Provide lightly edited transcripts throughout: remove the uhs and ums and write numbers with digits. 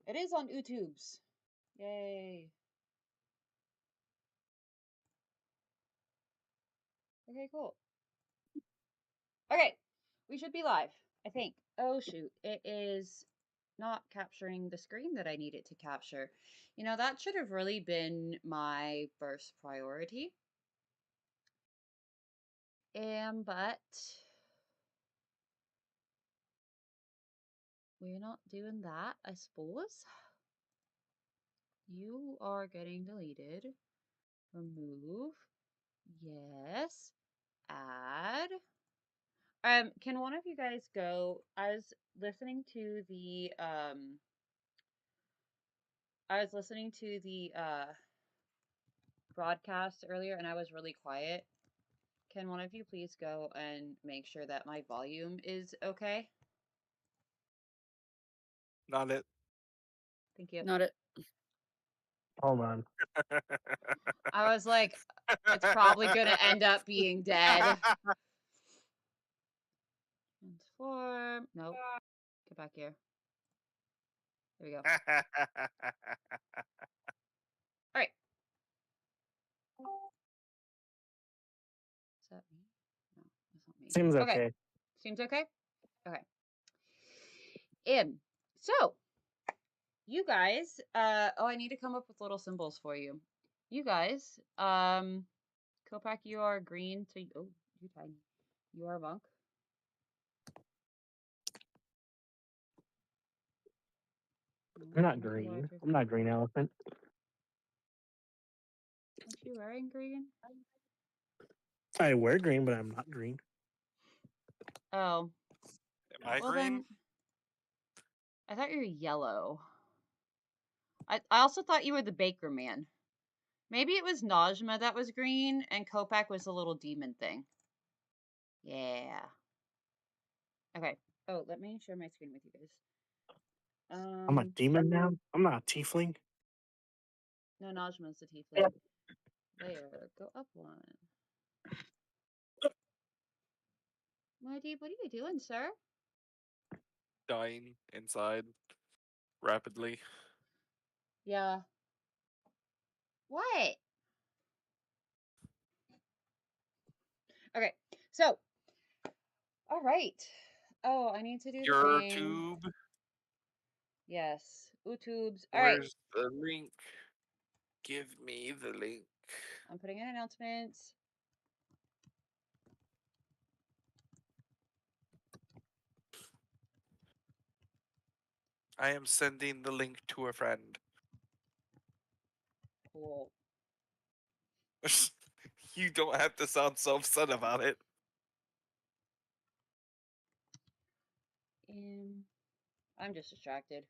It is on YouTube's. Yay. Okay, cool. Okay, we should be live, I think. Oh, shoot. It is not capturing the screen that I need it to capture. You know, that should have really been my first priority. But we're not doing that, I suppose. You are getting deleted. Remove. Yes. Add. Can one of you guys go? I was listening to the broadcast earlier and I was really quiet. Can one of you please go and make sure that my volume is okay? Not it. Thank you. Not it. Hold on. I was like, it's probably gonna end up being dead. Transform. Nope. Get back here. There we go. All right. Is that me? No, that's not me. Seems okay. Seems okay? Okay. So you guys, I need to come up with little symbols for you. You guys, Kopak, you are green to, oh, you tiny. You are a monk. I'm not green. I'm not green elephant. Aren't you wearing green? I wear green, but I'm not green. Oh. Am I Well green? then, I thought you were yellow. I also thought you were the baker man. Maybe it was Najma that was green and Kopak was the little demon thing. Yeah. Okay. Oh, let me share my screen with you guys. I'm a demon now? I'm not a tiefling. No, Najma's the tiefling. There, go up one. Mighty, what are you doing, sir? Dying inside rapidly. Yeah. What? Okay, so, all right. Oh, I need to do the Your thing. tube. Yes, YouTubes. All right. Where's the link? Give me the link. I'm putting in announcements. I am sending the link to a friend. Cool. You don't have to sound so upset about it. I'm just distracted.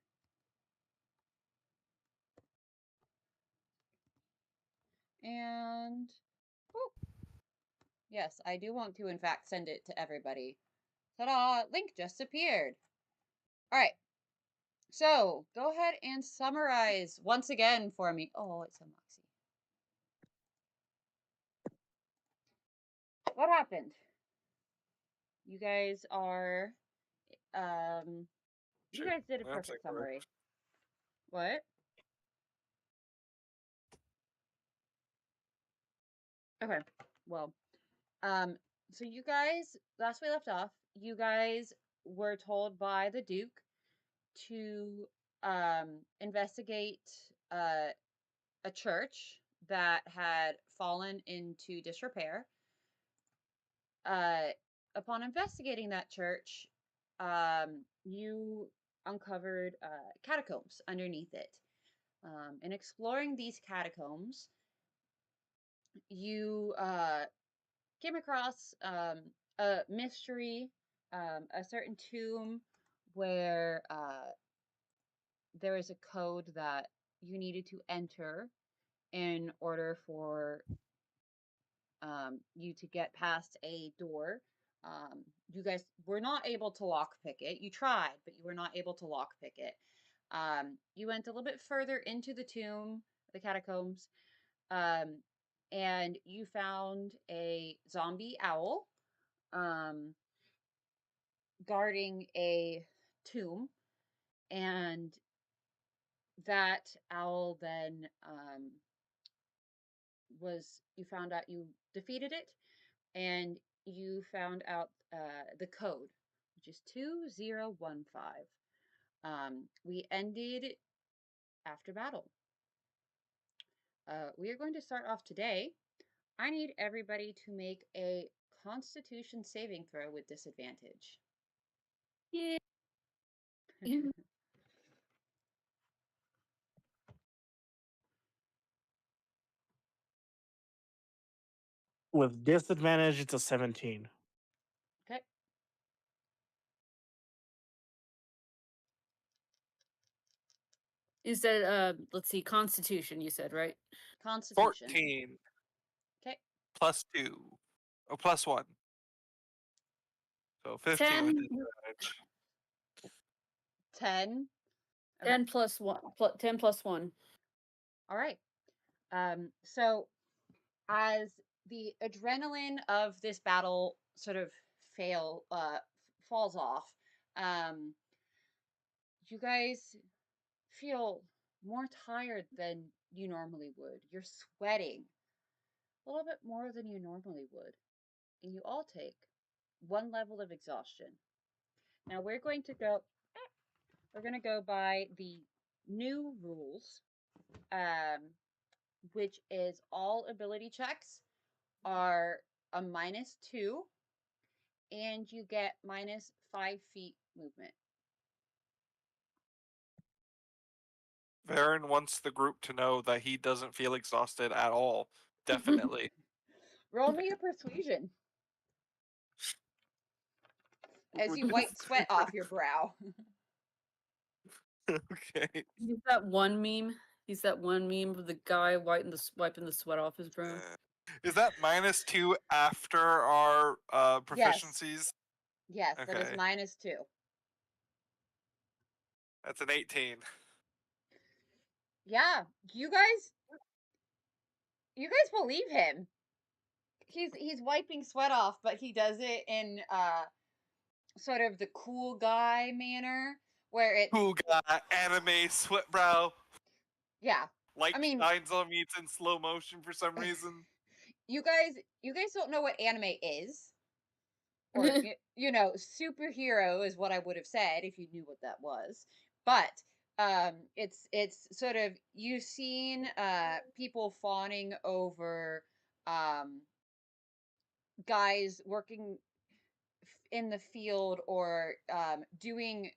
And whoop. Yes, I do want to, in fact, send it to everybody. Ta-da! Link just appeared. All right. So go ahead and summarize once again for me. Oh, it's a Moxie. What happened? You guys are, you guys did a perfect summary. What? Okay. Well, so you guys, last we left off, you guys were told by the Duke to investigate a church that had fallen into disrepair. Upon investigating that church, you uncovered catacombs underneath it. In exploring these catacombs, you came across a mystery, a certain tomb where there was a code that you needed to enter in order for you to get past a door. You guys were not able to lockpick it. You tried, but you were not able to lockpick it. You went a little bit further into the tomb, the catacombs, and you found a zombie owl guarding a tomb. And that owl then you found out you defeated it, and you found out the code, which is 2015. We ended after battle. We are going to start off today. I need everybody to make a Constitution saving throw with disadvantage. Yeah. With disadvantage, it's a 17. Okay. You said, let's see, Constitution, you said, right? Constitution. 14 Okay. plus 2. Or plus 1. So 15 10, with disadvantage. 10. 10 plus 1. 10 plus 1. All right. So as the adrenaline of this battle sort of falls off, you guys feel more tired than you normally would. You're sweating a little bit more than you normally would, and you all take 1 level of exhaustion. Now we're going to go by the new rules, which is all ability checks are a -2, and you get -5 feet movement. Varen wants the group to know that he doesn't feel exhausted at all. Definitely. Roll me a persuasion as you wipe sweat off your brow. Okay. He's that one meme. He's that one meme of the guy wiping the sweat off his brow. Is that -2 after our Yes. proficiencies? Yes, that is Okay. -2. That's an 18. Yeah, you guys believe him. He's wiping sweat off, but he does it in sort of the cool guy manner where it's Cool guy, anime, sweat brow, yeah. light I mean, shines on me. It's in slow motion for some reason. you guys don't know what anime is, or you know, superhero is what I would have said if you knew what that was. But it's sort of, you've seen people fawning over guys working in the field, or doing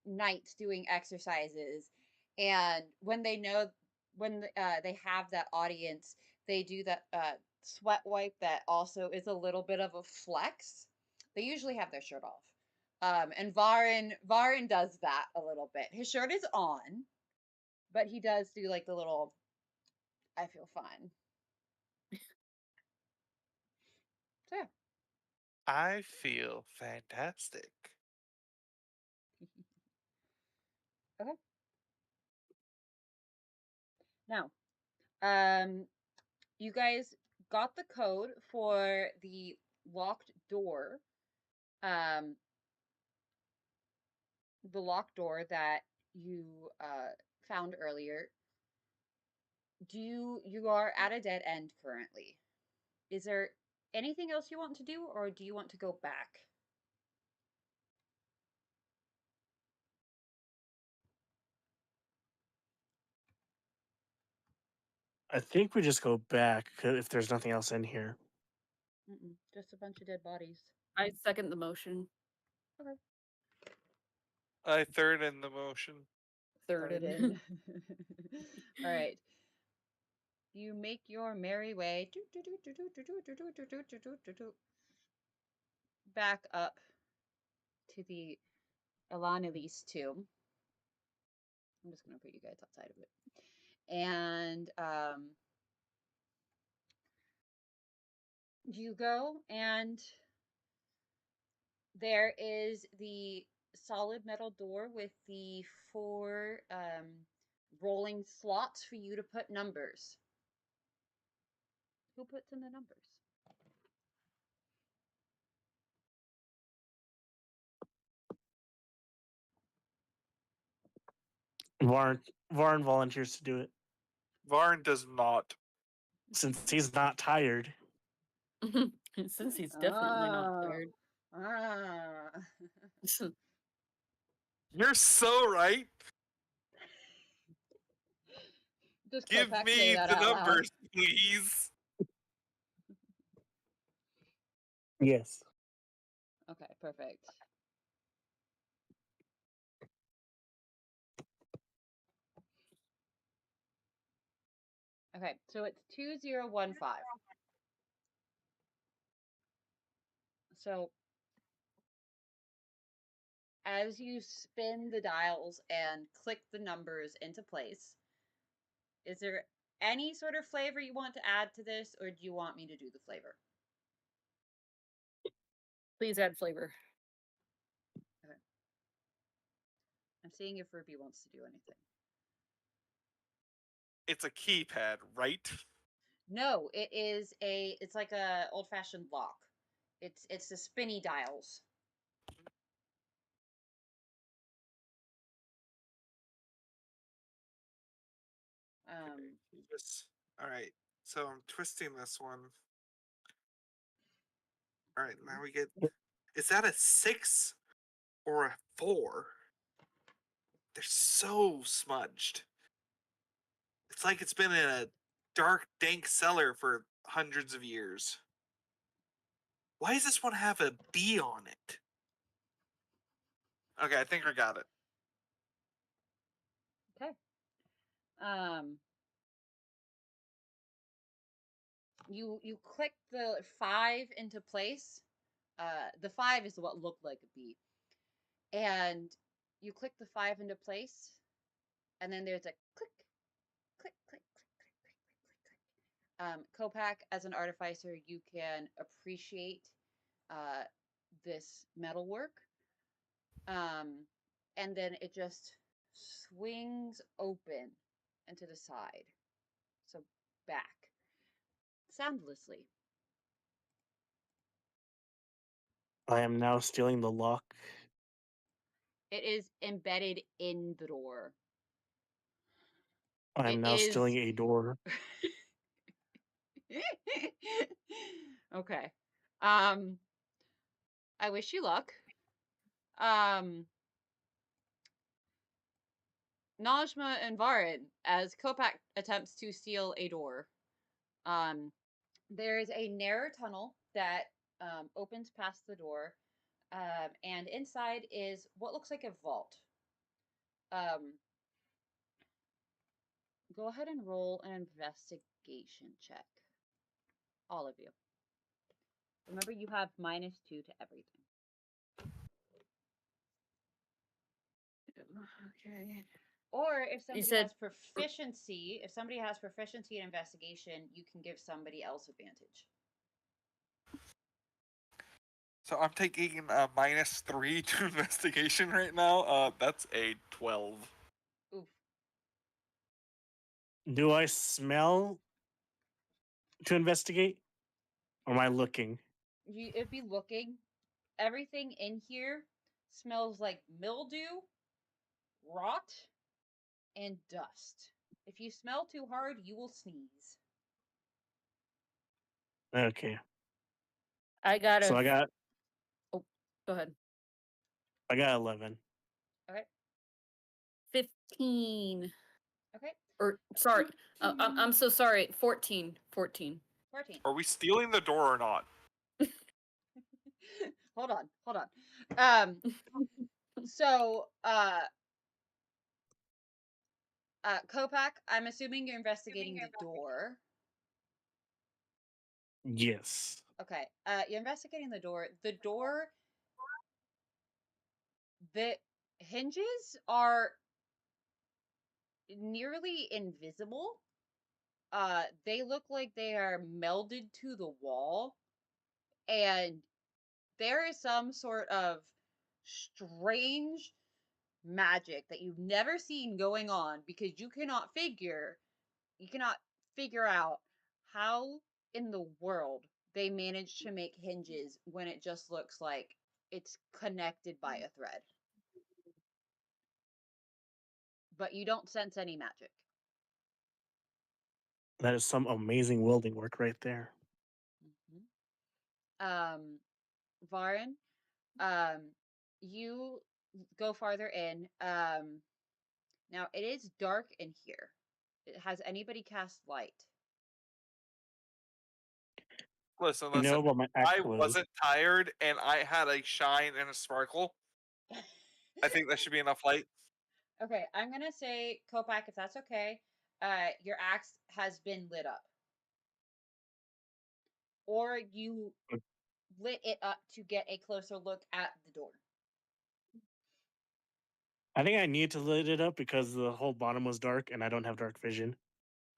nights doing exercises, and when they know, when they have that audience, they do that sweat wipe that also is a little bit of a flex. They usually have their shirt off, and Varin does that a little bit. His shirt is on, but he does do like the little I feel fine. So yeah. I feel fantastic. Okay. Now, you guys got the code for the locked door, um, the locked door that you found earlier. You are at a dead end currently? Is there anything else you want to do, or do you want to go back? I think we just go back if there's nothing else in here. Just a bunch of dead bodies. I second the motion. Okay. I third in the motion. Third in. Pardon. All right. You make your merry way back up to the Elise tomb. I'm just going to put you guys outside of it. And you go, and there is the solid metal door with the 4 rolling slots for you to put numbers. Who puts in the numbers? Varn volunteers to do it Varn does not. since he's not tired. Since he's definitely not Oh. tired. Ah. You're so right. Does Give Kopak me say that the out loud? numbers, please. Yes. Okay, perfect. Okay, so it's 2015. So as you spin the dials and click the numbers into place, is there any sort of flavor you want to add to this, or do you want me to do the flavor? Please add flavor. Okay. I'm seeing if Ruby wants to do anything. It's a keypad, right? No, it's like a old-fashioned lock. It's the spinny dials. All right. So I'm twisting this one. All right, now we get. Is that a 6 or a 4? They're so smudged. It's like it's been in a dark, dank cellar for hundreds of years. Why does this one have a B on it? Okay, I think I got it. Okay. You click the 5 into place. The 5 is what looked like a B. And you click the 5 into place, and then there's a click, click, click, click, click, click, click, click. Kopak, as an artificer, you can appreciate this metalwork. And then it just swings open and to the side. So back. Soundlessly. I am now stealing the lock. It is embedded in the door. I am It now is- stealing a door. Okay. I wish you luck. Najma and Varin, as Kopak attempts to steal a door, there is a narrow tunnel that opens past the door, and inside is what looks like a vault. Go ahead and roll an investigation check. All of you. Remember, you have -2 to everything. Okay. Or if somebody said- has proficiency, if somebody has proficiency in investigation, you can give somebody else advantage. So I'm taking a -3 to investigation right now. That's a 12. Oof. Do I smell to investigate? Or am I looking? It'd be looking. Everything in here smells like mildew, rot, and dust. If you smell too hard, you will sneeze. Okay. I got So a. I Go ahead. got 11. Okay. 15. Okay. Or sorry, I'm so sorry. 14. 14. 14. Are we stealing the door or not? Hold on. So, Kopak, I'm assuming you're investigating the door. Yes. Okay. You're investigating the door. The door, the hinges are nearly invisible. They look like they are melded to the wall, and there is some sort of strange magic that you've never seen going on because you cannot figure out how in the world they managed to make hinges when it just looks like it's connected by a thread. but you don't sense any magic. That is some amazing welding work right there. Varin, you go farther in. Now it is dark in here. Has anybody cast light? Listen, You listen. know, but my I axe was. wasn't tired, and I had a shine and a sparkle. I think that should be enough light. Okay, I'm gonna say, Kopak, if that's okay, your axe has been lit up. Or you lit it up to get a closer look at the door. I think I need to lit it up because the whole bottom was dark and I don't have dark vision.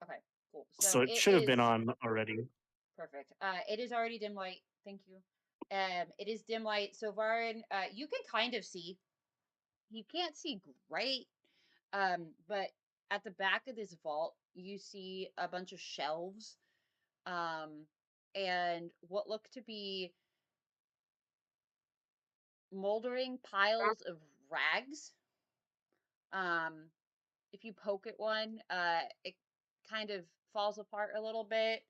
Okay, cool. So it should have been on already. Perfect. It is already dim light. Thank you. It is dim light. So Varin, you can kind of see. You can't see great, but at the back of this vault, you see a bunch of shelves, and what look to be moldering piles of rags. If you poke at one, it kind of falls apart a little bit.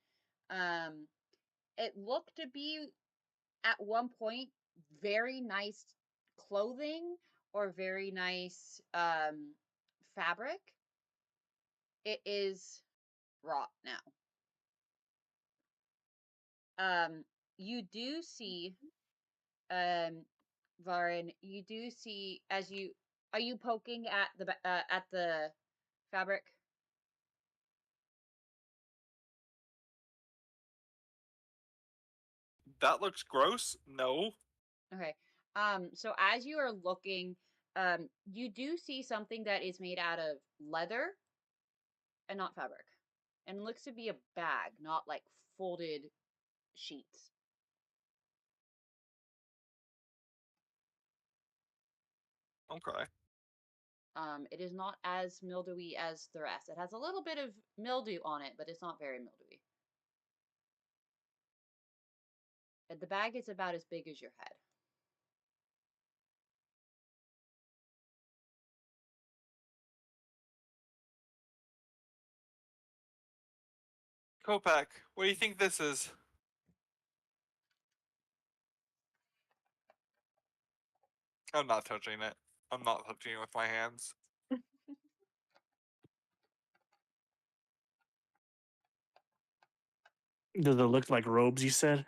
It looked to be at one point very nice clothing or very nice fabric. It is rot now. You do see, Varin. You do see as you are you poking at the fabric? That looks gross. No. Okay. So as you are looking, you do see something that is made out of leather and not fabric. And looks to be a bag, not like folded sheets. Okay. It is not as mildewy as the rest. It has a little bit of mildew on it, but it's not very mildewy. And the bag is about as big as your head. Kopak, what do you think this is? I'm not touching it. I'm not touching it with my hands. Does it look like robes, you said?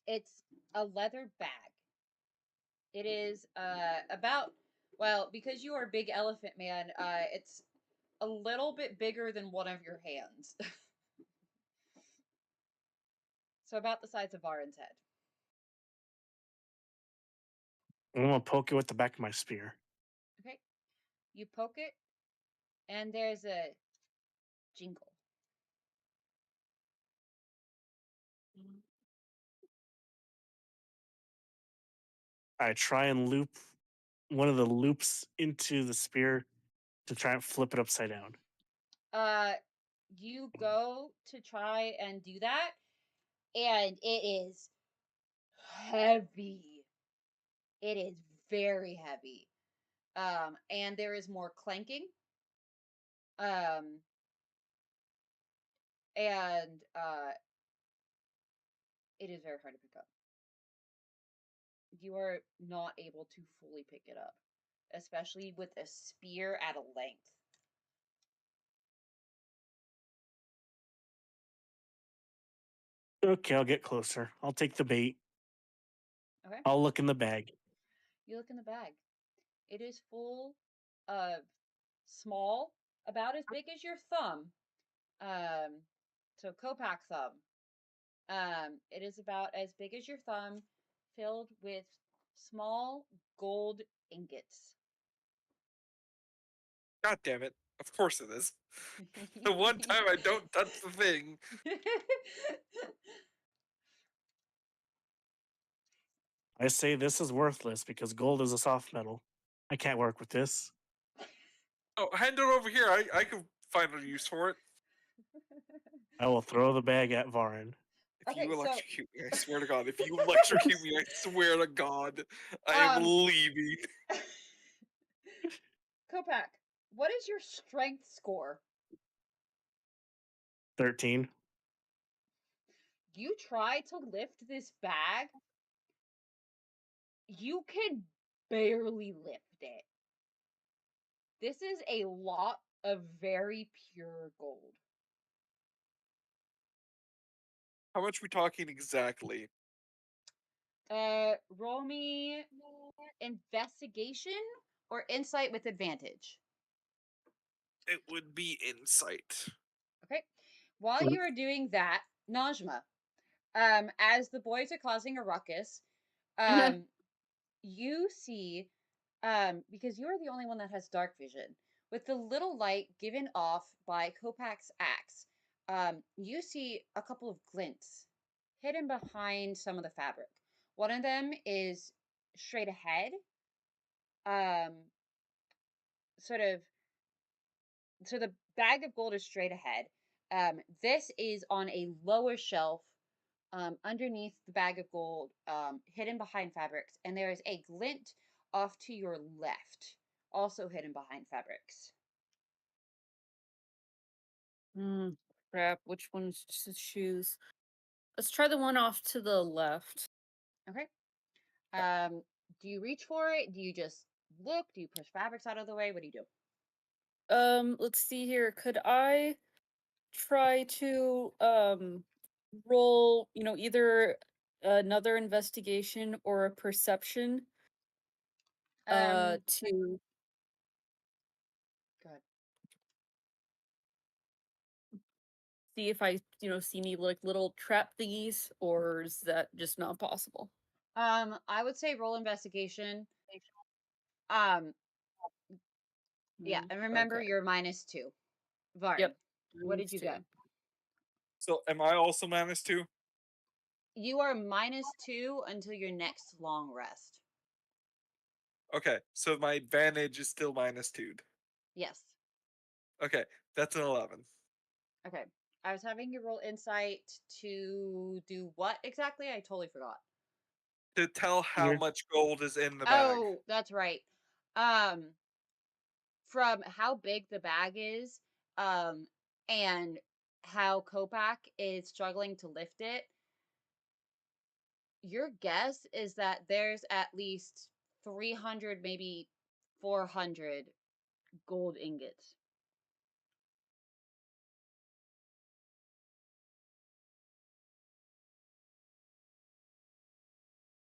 It's a leather bag. It is about, well, because you are a big elephant man, it's a little bit bigger than one of your hands. So about the size of Varen's head. I'm gonna poke it with the back of my spear. Okay. You poke it, and there's a jingle. I try and loop one of the loops into the spear to try and flip it upside down. You go to try and do that, and it is heavy. It is very heavy. And there is more clanking. Um, and it is very hard to pick up. You are not able to fully pick it up, especially with a spear at a length. Okay, I'll get closer. I'll take the bait. Okay. I'll look in the bag. You look in the bag. It is full of small, about as big as your thumb. So Kopak thumb. It is about as big as your thumb, filled with small gold ingots. God damn it. Of course it is. The one time I don't touch the thing. I say this is worthless because gold is a soft metal. I can't work with this. Oh, hand it over here. I can find a use for it. I will throw the bag at Varin. If Okay, you so- electrocute me, I swear to God. If you electrocute me, I swear to God, I am leaving. Kopak, What is your strength score? 13. You try to lift this bag. You can barely lift it. This is a lot of very pure gold. How much we talking exactly? Roll me investigation or insight with advantage. It would be insight. Okay. While you are doing that, Najma, as the boys are causing a ruckus, you see, because you are the only one that has dark vision, with the little light given off by Kopak's axe, you see a couple of glints hidden behind some of the fabric. One of them is straight ahead, um, sort of. So the bag of gold is straight ahead. This is on a lower shelf underneath the bag of gold, hidden behind fabrics, and there is a glint off to your left, also hidden behind fabrics. Crap, which ones to choose? Let's try the one off to the left. Okay. Do you reach for it? Do you just look? Do you push fabrics out of the way? What do you do? Let's see here. Could I try to roll, either another investigation or a perception Um, to Go ahead. see if I, see any like little trap thingies, or is that just not possible? I would say roll investigation. Um, yeah, and remember Okay. you're -2. Varn, Yep. what did you -2. get? So am I also -2? You are -2 until your next long rest. Okay, so my advantage is still -2. Yes. Okay, that's an 11. Okay. I was having you roll insight to do what exactly? I totally forgot. To tell how You're much gold is in the bag. Oh, that's right. Um, from how big the bag is, um, and how Kopak is struggling to lift it, your guess is that there's at least 300, maybe 400 gold ingots.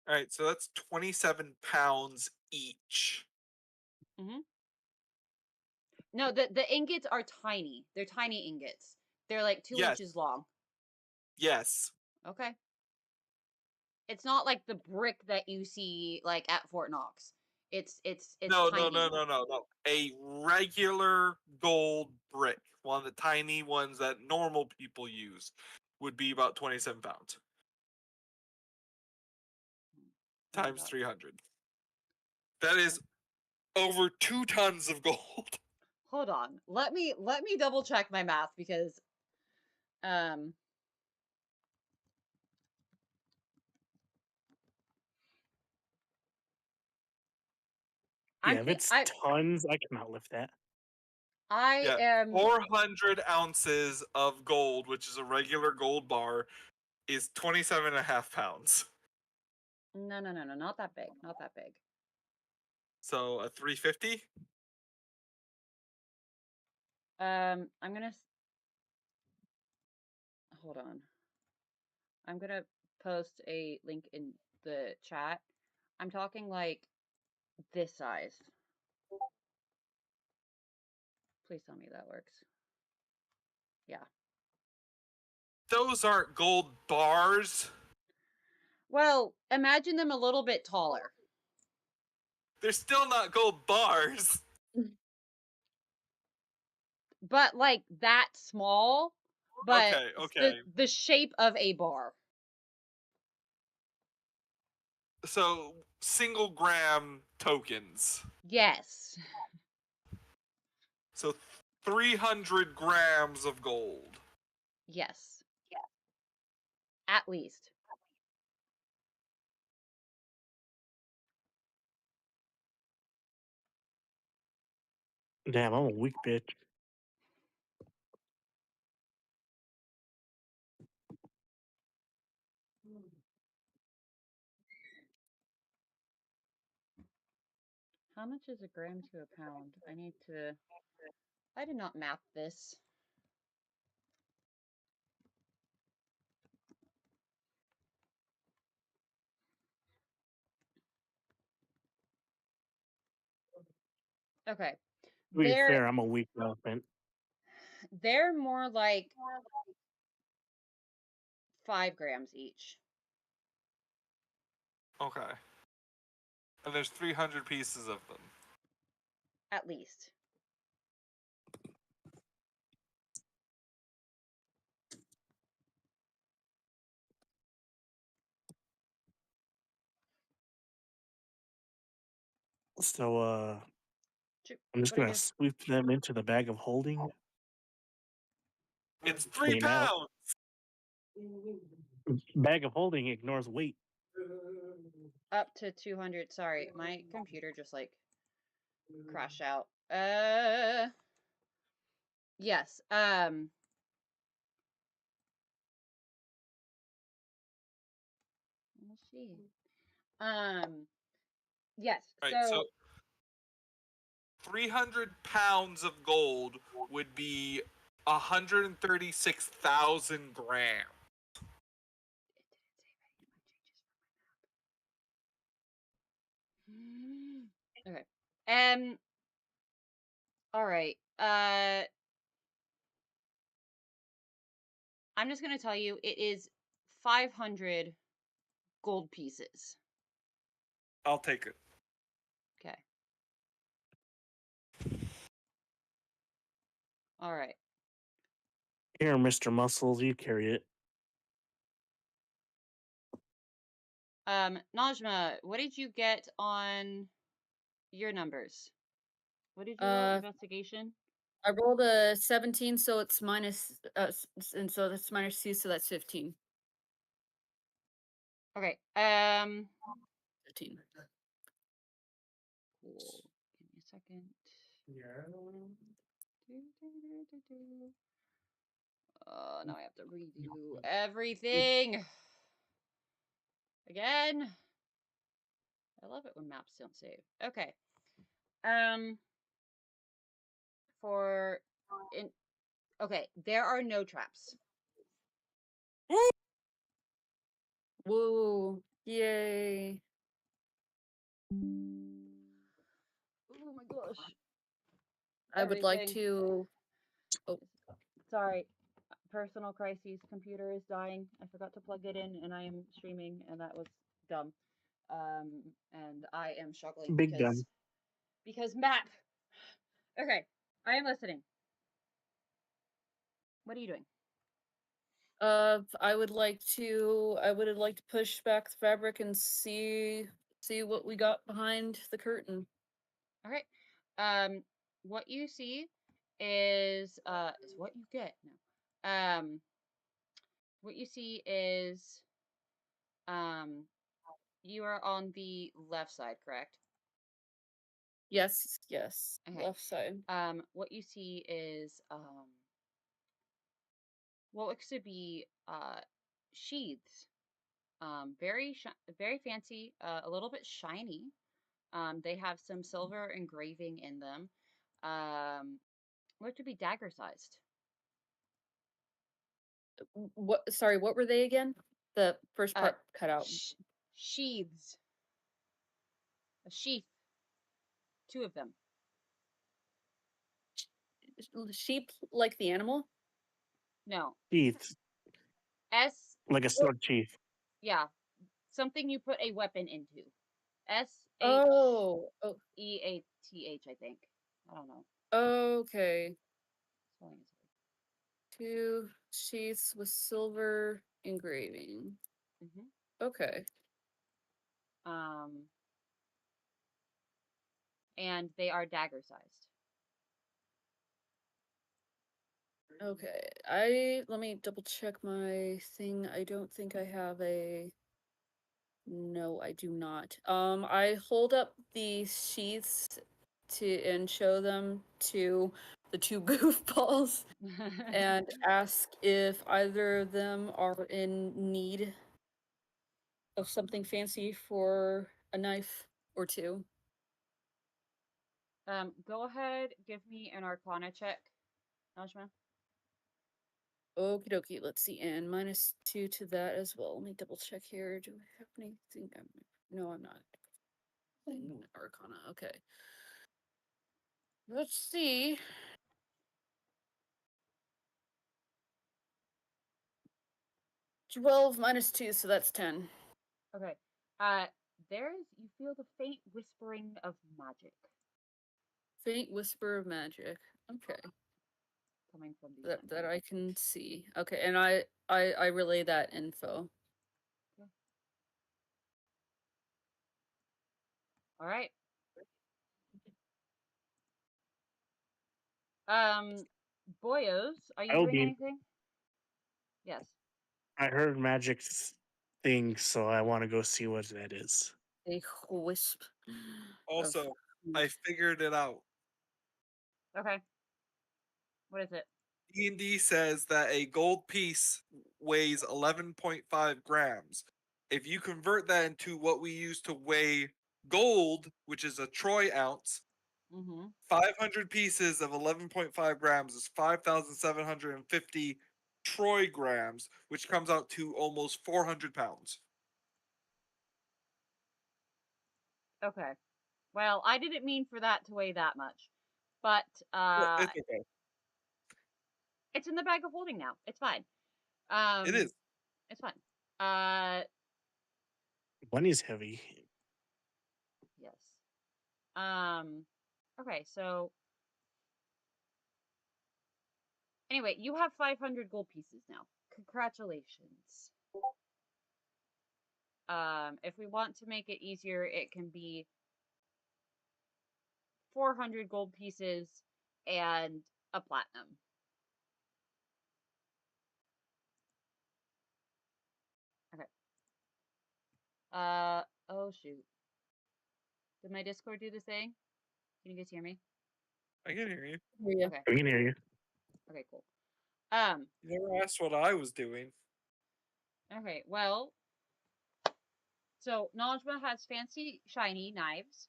All right, so that's 27 pounds each. Mm-hmm. No, the ingots are tiny. They're tiny ingots. They're like 2 inches Yes, long. yes. Okay. It's not like the brick that you see like at Fort Knox. It's No, no, tiny. no, no, no, no. A regular gold brick, one of the tiny ones that normal people use, would be about 27 pounds. Times 300. That is over 2 tons of gold. Hold on. Let me double check my math because um yeah, if it's I tons, I cannot lift that. I Yeah, am 400 ounces of gold, which is a regular gold bar, is 27.5 pounds. no, not that big. Not that big. So a 350? I'm gonna hold on. I'm gonna post a link in the chat. I'm talking like this size. Please tell me that works. Yeah. Those aren't gold bars. Well, imagine them a little bit taller. They're still not gold bars. But like that small, but Okay, the okay. the shape of a bar. So single gram tokens. Yes. So 300 grams of gold. Yes. At least. Damn, I'm a weak bitch. How much is a gram to a pound? I did not map this. Okay. To be fair, I'm a weak elephant. They're more like 5 grams each. Okay. And there's 300 pieces of them. At least. So, True. I'm just What it gonna is. sweep them into the bag of holding. It's 3 Clean out. pounds! Bag of holding ignores weight. Up to 200. Sorry, my computer just like crashed out. Yes. Let's see. Yes. Right, So so 300 pounds of gold would be 136,000 grams. okay. All right. I'm just gonna tell you it is 500 gold pieces. I'll take it. Okay. All right. Here, Mr. Muscles, you carry it. Najma, what did you get on your numbers? What did you roll? Investigation? I rolled a 17, so it's minus, and so that's minus 2, so that's 15. Okay. 15. Cool. Give me a second. Now I have to redo everything again. I love it when maps don't save. Okay. For in okay, there are no traps. Woo! Yay! Oh my gosh. I would like Everything. to. Oh, Sorry. Personal crises. Computer is dying. I forgot to plug it in, and I am streaming, and that was dumb. And I am struggling Big gun. because map. Okay, I am listening. What are you doing? I would like to. I would like to push back the fabric and see what we got behind the curtain. All right. What you see is what you get. No. What you see is um you are on the left side, correct? Yes, yes. Okay. Left side. What you see is what looks to be sheaths. Very fancy, a little bit shiny. They have some silver engraving in them. Look to be dagger sized. What? Sorry, what were they again? The first Uh, part cut out. Sheaths. A sheath. 2 of them. Sheep, like the animal. No. Teeth. S. Like a sword chief. Yeah. Something you put a weapon into. S H Oh, E A T H. I think. I don't know. okay. Spelling is weird. 2 sheaths with silver engraving. Okay. And they are dagger sized. Okay. Let me double check my thing. I don't think I have a. No, I do not. I hold up the sheaths and show them to the two goofballs and ask if either of them are in need of something fancy for a knife or two. Go ahead, give me an Arcana check, Najma. Okie dokie, let's see. And -2 to that as well. Let me double check here. Do I have anything? No, I'm not. Arcana. Okay. Let's see. 12 -2, so that's 10. Okay. You feel the faint whispering of magic Faint whisper of magic. Okay. coming from these That entities. I can see. Okay, and I relay that info. All right. Boyos, are you doing Obi, anything? Yes. I heard magic thing, so I want to go see what that is. A wisp. Also, I figured it out. Okay. What is it? D&D says that a gold piece weighs 11.5 grams. If you convert that into what we use to weigh gold, which is a troy ounce, Mm-hmm. 500 pieces of 11.5 grams is 5,750 troy grams, which comes out to almost 400 pounds. Okay. Well, I didn't mean for that to weigh that much, but It's okay. it's in the bag of holding now. It's fine. It is. It's fine. Uh, Money's heavy. yes. Okay. So anyway, you have 500 gold pieces now. Congratulations. If we want to make it easier, it can be 400 gold pieces and a platinum. Okay. Oh shoot. Did my Discord do the thing? Can you guys hear me? I can hear you. Yeah. Okay. I can hear you. Okay, cool. You never asked what I was doing. Okay, well, so Najma has fancy shiny knives.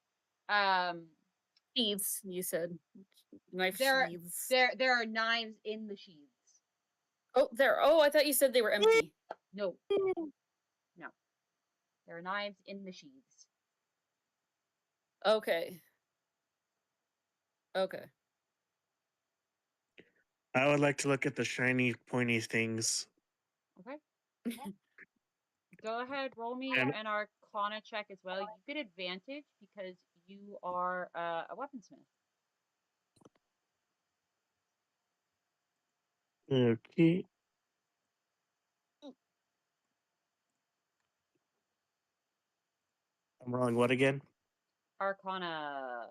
Sheaths, you said. Knife There sheaths. there are knives in the sheaths. Oh, there. Oh, I thought you said they were empty. No. No. There are knives in the sheaths. Okay. Okay. I would like to look at the shiny, pointy things. Okay. Go ahead, roll me And an Arcana check as well. You get advantage because you are a weaponsmith. okay. I'm rolling what again? Arcana.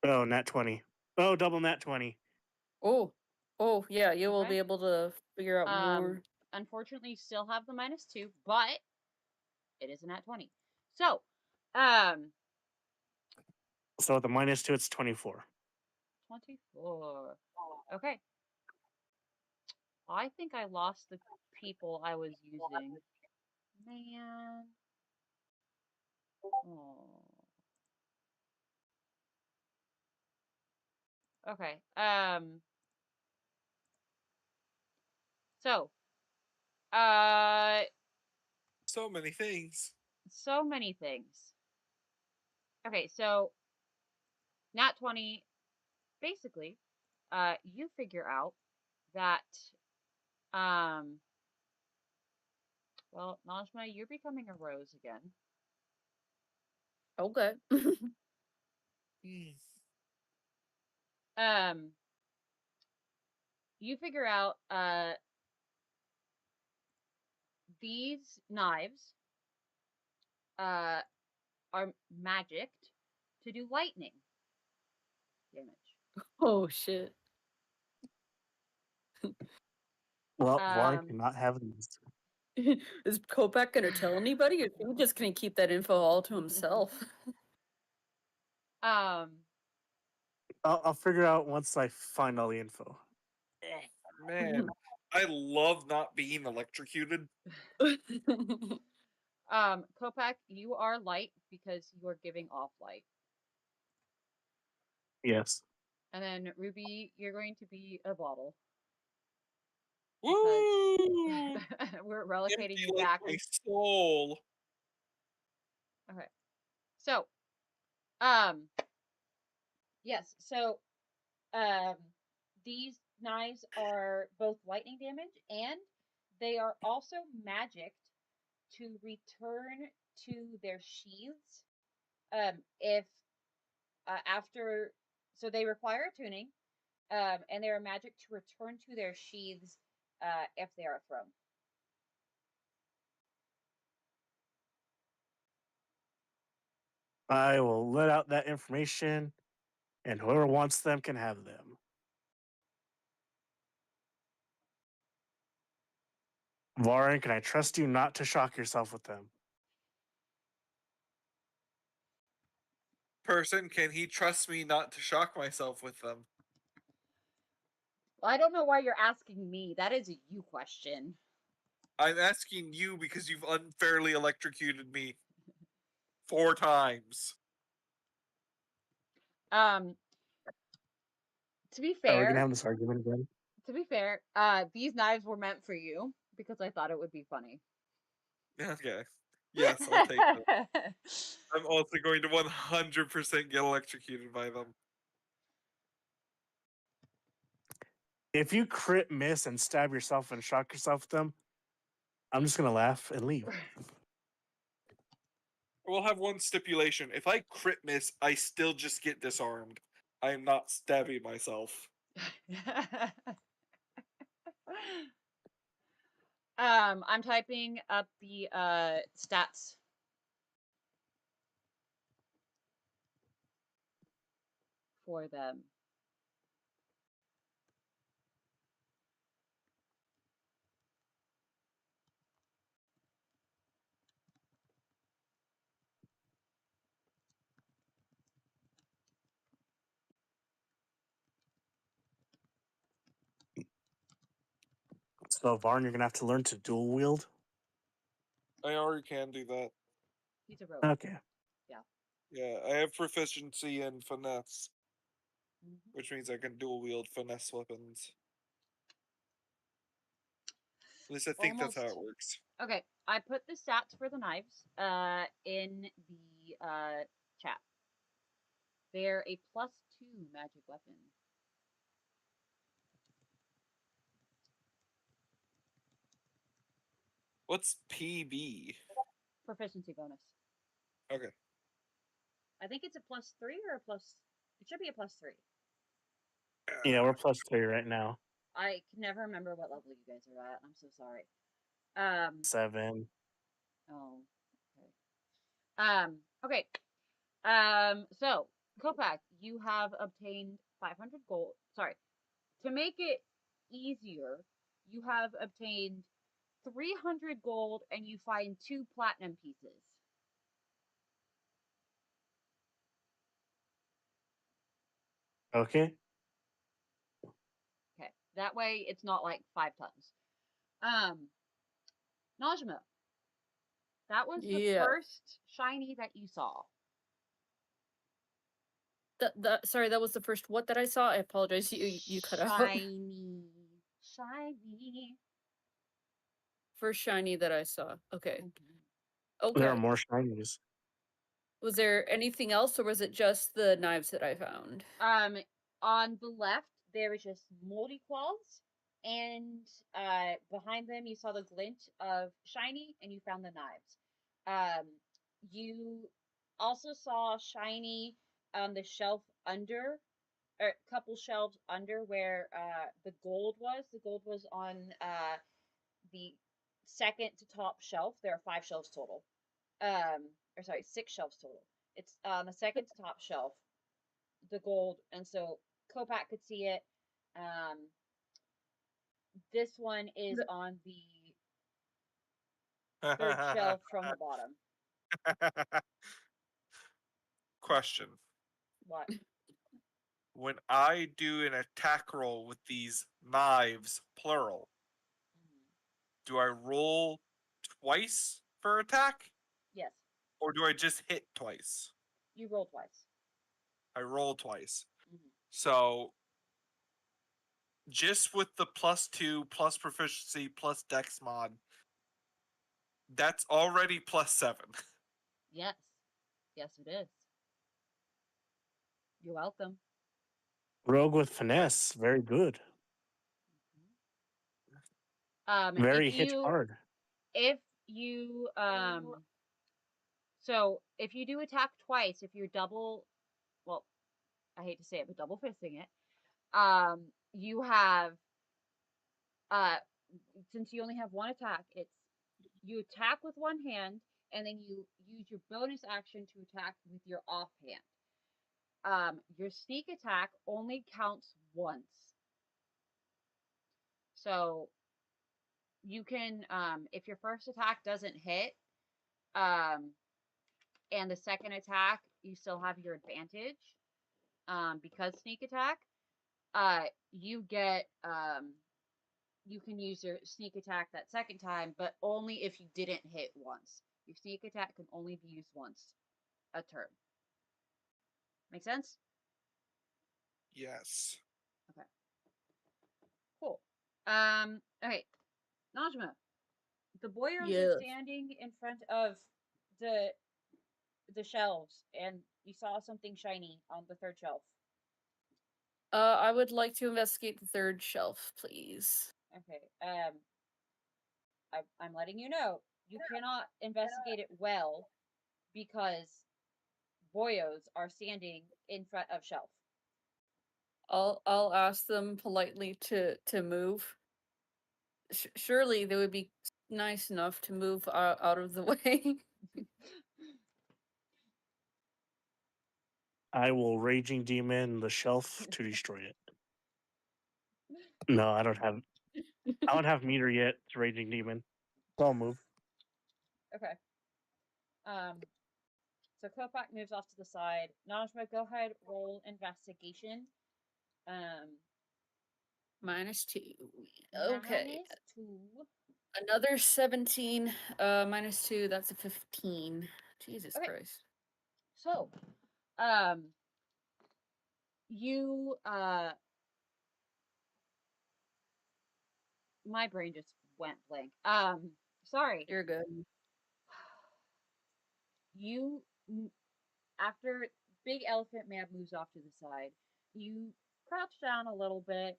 Oh, nat 20. Oh, double nat 20. Oh. Oh, yeah, you will Okay. be able to figure out more. Unfortunately, you still have the -2, but it is a nat 20. So, um, So with the -2, it's 24. 24. Okay. I think I lost the people I was using. Man. Oh. Okay. So, uh, So many things. so many things. Okay, so nat 20, basically, you figure out that, um, well, Najma, you're becoming a rose again. Okay. Hmm. Um, you figure out, these knives, uh, are magicked to do lightning damage. Oh, shit. Well, Vaughn Um, cannot have these. Is Kopak gonna tell anybody, or is he just gonna keep that info all to himself? Um, I'll figure out once I find all the info. Oh, man, I love not being electrocuted. Kopak, you are light because you are giving off light. Yes. And then Ruby, you're going to be a bottle. Woo! We're relocating Empty you like back. my soul. Okay. So, yes. So, um, these knives are both lightning damage, and they are also magicked to return to their sheaths. If after, so they require a tuning, and they are magic to return to their sheaths if they are thrown. I will let out that information, and whoever wants them can have them. Varn, can I trust you not to shock yourself with them? Person, can he trust me not to shock myself with them? Well, I don't know why you're asking me. That is a you question. I'm asking you because you've unfairly electrocuted me 4 times. Um, to be Are we gonna fair, have this argument again? these knives were meant for you because I thought it would be funny. Okay. Yes, I'll take them. I'm also going to 100% get electrocuted by them. If you crit miss and stab yourself and shock yourself with them, I'm just gonna laugh and leave. We'll have one stipulation. If I crit miss, I still just get disarmed. I am not stabbing myself. I'm typing up the stats for them. So Varn, you're gonna have to learn to dual wield. I already can do that. He's a rogue. Okay. Yeah, I have proficiency in finesse, Mhm. which means I can dual wield finesse weapons. At least I think that's how it Almost. works. Okay, I put the stats for the knives in the chat. They're a +2 magic weapon. What's PB? Proficiency bonus. Okay. I think it's a +3 or a plus. It should be a +3. Yeah, we're +3 right now. I can never remember what level you guys are at. I'm so sorry. 7. Oh, okay. So Kopak, you have obtained 500 gold. Sorry, to make it easier, you have obtained 300 gold, and you find 2 platinum pieces. Okay. Okay, that way it's not like 5 tons. Najma, that was the Yeah. first shiny that you saw. Sorry, that was the first what that I saw. I apologize. You cut out. Shiny. First shiny that I saw. Okay. Mhm. There are Okay. more shinies. Was there anything else, or was it just the knives that I found? On the left there was just moldy claws, and behind them you saw the glint of shiny, and you found the knives. You also saw shiny on the shelf under, or a couple shelves under where the gold was. The gold was on the second to top shelf. There are 5 shelves total. Or sorry, 6 shelves total. It's on the second to top shelf, the gold, and so Kopak could see it. This one is on the third shelf from the bottom. Question. What? When I do an attack roll with these knives, plural, do I roll twice for attack? Yes, Or do I just hit twice? you roll twice. I roll twice. Mhm. So, just with the +2, plus proficiency, plus dex mod, that's already +7. Yes, yes, it is. You're welcome. Rogue with finesse, very good. Very hit hard. If you so if you do attack twice, if you're double, well, I hate to say it, but double fisting it, you have uh since you only have one attack, it's you attack with one hand and then you use your bonus action to attack with your offhand. Your sneak attack only counts once. So you can if your first attack doesn't hit, um and the second attack you still have your advantage, because sneak attack, you get you can use your sneak attack that second time, but only if you didn't hit once. Your sneak attack can only be used once a turn. Make sense? Yes. Okay. Cool. Okay. Najma, the boyos are Yes. standing in front of the shelves, and you saw something shiny on the third shelf. I would like to investigate the third shelf, please. Okay. I'm letting you know you cannot investigate it well because boyos are standing in front of shelf. I'll ask them politely to move. Surely they would be nice enough to move out of the way. I will raging demon the shelf to destroy it. No, I don't have meter yet to raging demon. So I'll move. Okay. So Kopak moves off to the side. Najma, go ahead, roll investigation. -2. Okay. -2. Another 17. -2. That's a 15. Jesus Okay. Christ. So, you my brain just went blank. Sorry. You're good. You after Big Elephant Man moves off to the side, you crouch down a little bit.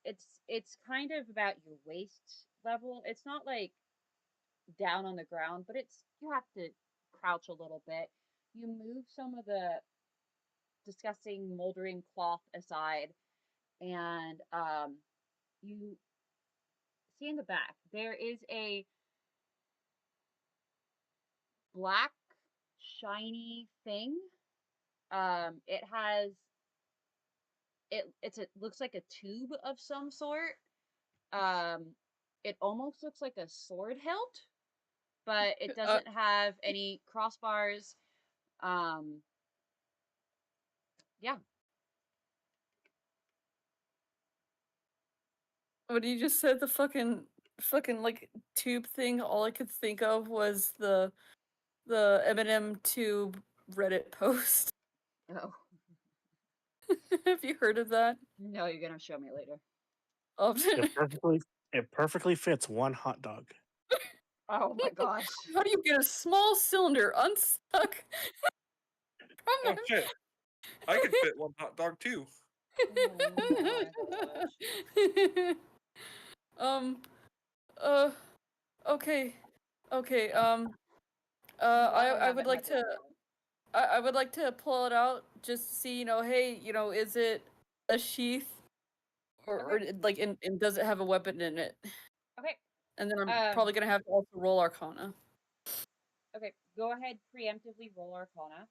It's kind of about your waist level. It's not like down on the ground, but it's you have to crouch a little bit. You move some of the disgusting moldering cloth aside, and you see in the back there is a black shiny thing. It has it looks like a tube of some sort. Um, it almost looks like a sword hilt, but it doesn't have any crossbars. Um, yeah. When you just said the fucking like tube thing, all I could think of was the Eminem tube Reddit post. Oh Have you heard of that? no, you're gonna show me later. Oh, It perfectly fits one hot dog. Oh my gosh. how do you get a small cylinder unstuck? Oh shit! I could fit one hot dog too. Oh my gosh. Uh, okay, okay. I would like to. I would like to pull it out just to see, hey, is it a sheath or like, and does it have a weapon in it? Okay. And then I'm probably gonna have to also roll Arcana. Okay. Go ahead, preemptively roll Arcana.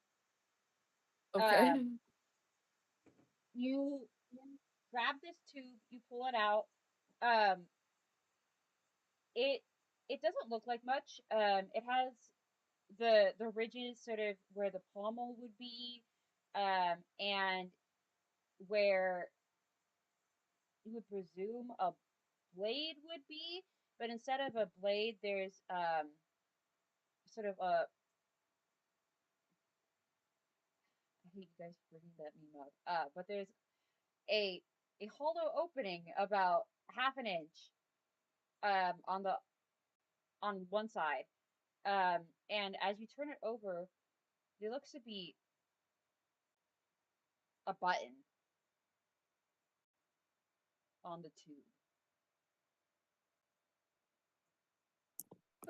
Okay. You grab this tube, you pull it out. Um, it it doesn't look like much. It has the ridges sort of where the pommel would be, and where you would presume a blade would be, but instead of a blade, there's sort of a. I hate you guys for bringing that meme up. But there's a a hollow opening about half an inch on one side. And as you turn it over, there looks to be a button on the tube.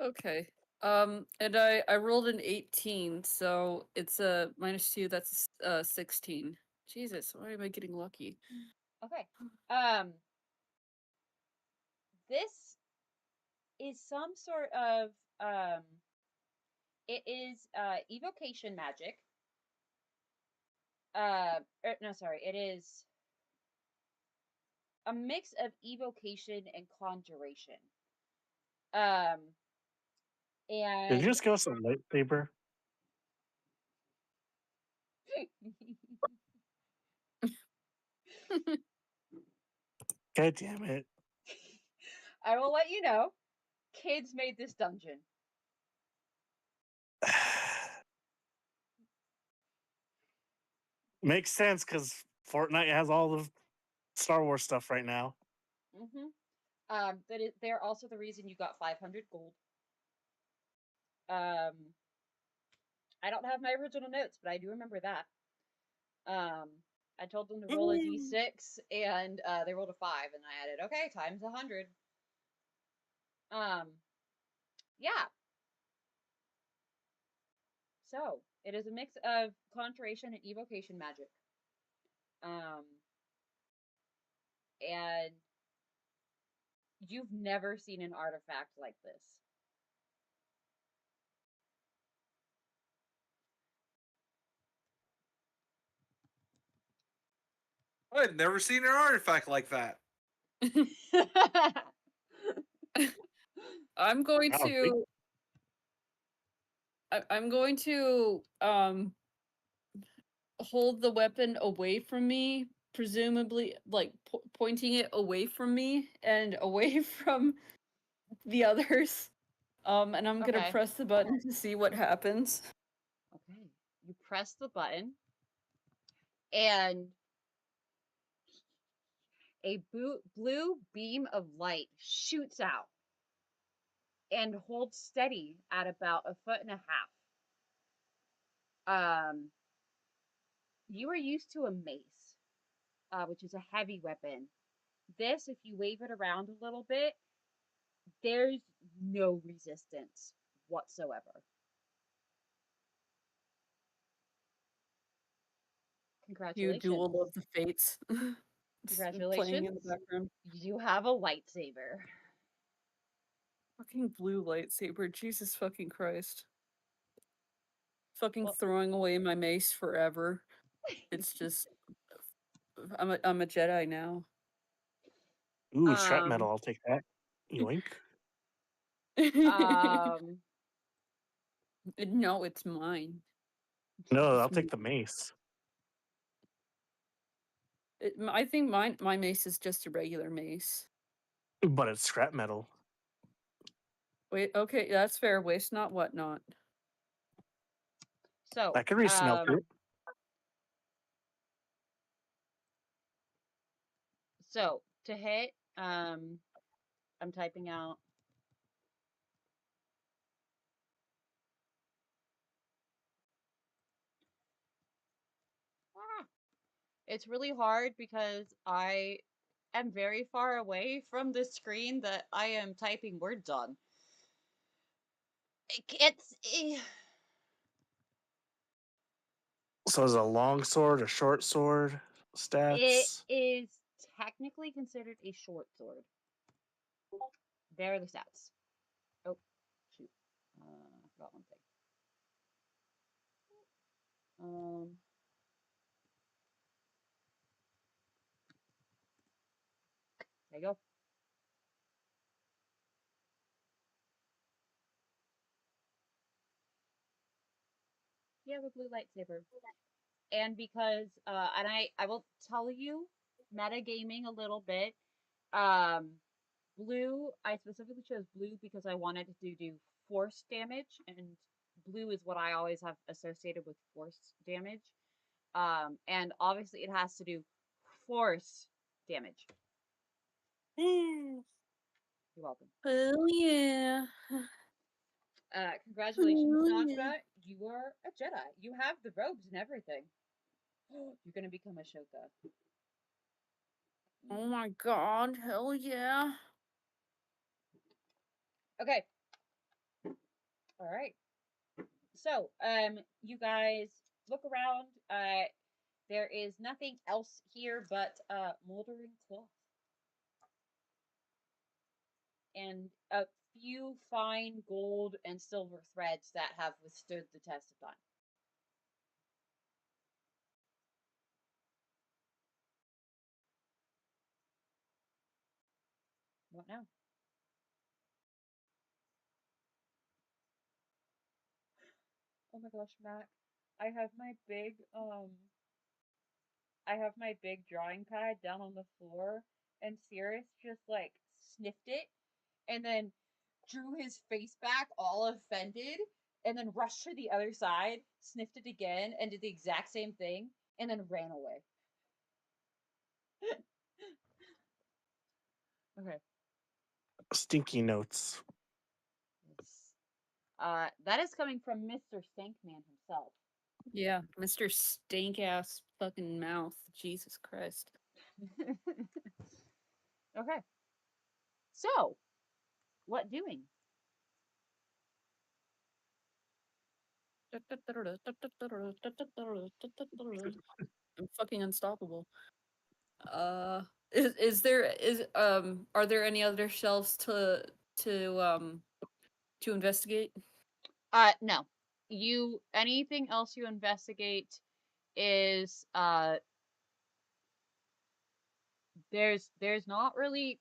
Okay. And I rolled an 18, so it's a -2. That's 16. Jesus, why am I getting lucky? Okay. This is some sort of it is evocation magic. No, sorry, it is a mix of evocation and conjuration. Um, Did you and just give us a lightsaber? God damn it. I will let you know, kids made this dungeon. Makes sense because Fortnite has all the Star Wars stuff right now. They're also the reason you got 500 gold. I don't have my original notes, but I do remember that. I told them to roll a d6, and they rolled a 5, and I added, okay, times 100. Yeah. So it is a mix of conjuration and evocation magic. And you've never seen an artifact like this. I've never seen an artifact like that. I'm going Wow, to I'm going to hold the weapon away from me, presumably like pointing it away from me and away from the others. And I'm gonna Okay. press the button to see what happens. Okay. You press the button, and a blue beam of light shoots out and holds steady at about 1.5 feet. You are used to a mace, which is a heavy weapon. This, if you wave it around a little bit, there's no resistance whatsoever. You Congratulations. duel of the fates. Playing in the Congratulations. background. You have a lightsaber. Fucking blue lightsaber. Jesus fucking Christ. Fucking Well, throwing away my mace forever. It's just I'm a Jedi now. Ooh, scrap metal. um, I'll take that. Yoink. um, No, it's mine. No, I'll It's take the mace. I think my mace is just a regular mace. But it's scrap metal. Wait, okay, that's fair. Waste not, whatnot. so, I could resmelt it. so to hit, I'm typing out. It's really hard because I am very far away from the screen that I am typing words on. So is it a long sword, a short sword, It stats? is technically considered a short sword. There are the stats. Oh, shoot. I forgot one thing. There you go. You have a blue lightsaber. And because and I will tell you metagaming a little bit. Um blue, I specifically chose blue because I wanted to do force damage, and blue is what I always have associated with force damage. And obviously it has to do force damage. Woo! You're welcome. Oh yeah. Congratulations, Oh, yeah. Najma. You are a Jedi. You have the robes and everything. You're gonna become Ashoka. Oh my god, hell yeah. Okay. All right. So, you guys look around. There is nothing else here but moldering cloth and a few fine gold and silver threads that have withstood the test of time. What now? Oh my gosh, Mac. I have my big I have my big drawing pad down on the floor, and Sirius just like sniffed it and then drew his face back all offended and then rushed to the other side, sniffed it again, and did the exact same thing, and then ran away. Okay. Stinky notes. Yes. That is coming from Mr. Stankman himself. Yeah, Mr. Stank ass fucking mouth. Jesus Christ. Okay. So, what doing? I'm fucking unstoppable. Is there is are there any other shelves to investigate? No. You anything else you investigate is there's not really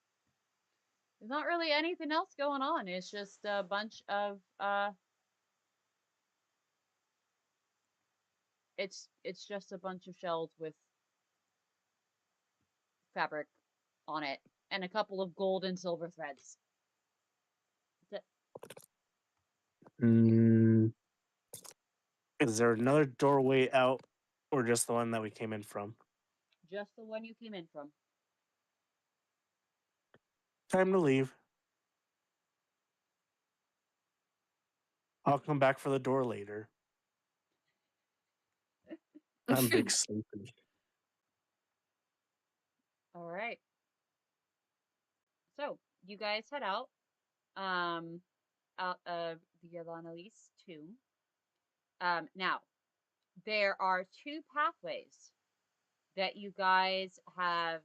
anything else going on. It's just a bunch of it's just a bunch of shells with fabric on it and a couple of gold and silver threads. That's it. Mm, is there another doorway out, or just the one that we came in from? Just the one you came in from. Time to leave. I'll come back for the door later. I'm big sleepy. All right. So you guys head out, um, out of the Elanalise tomb. Now there are two pathways that you guys have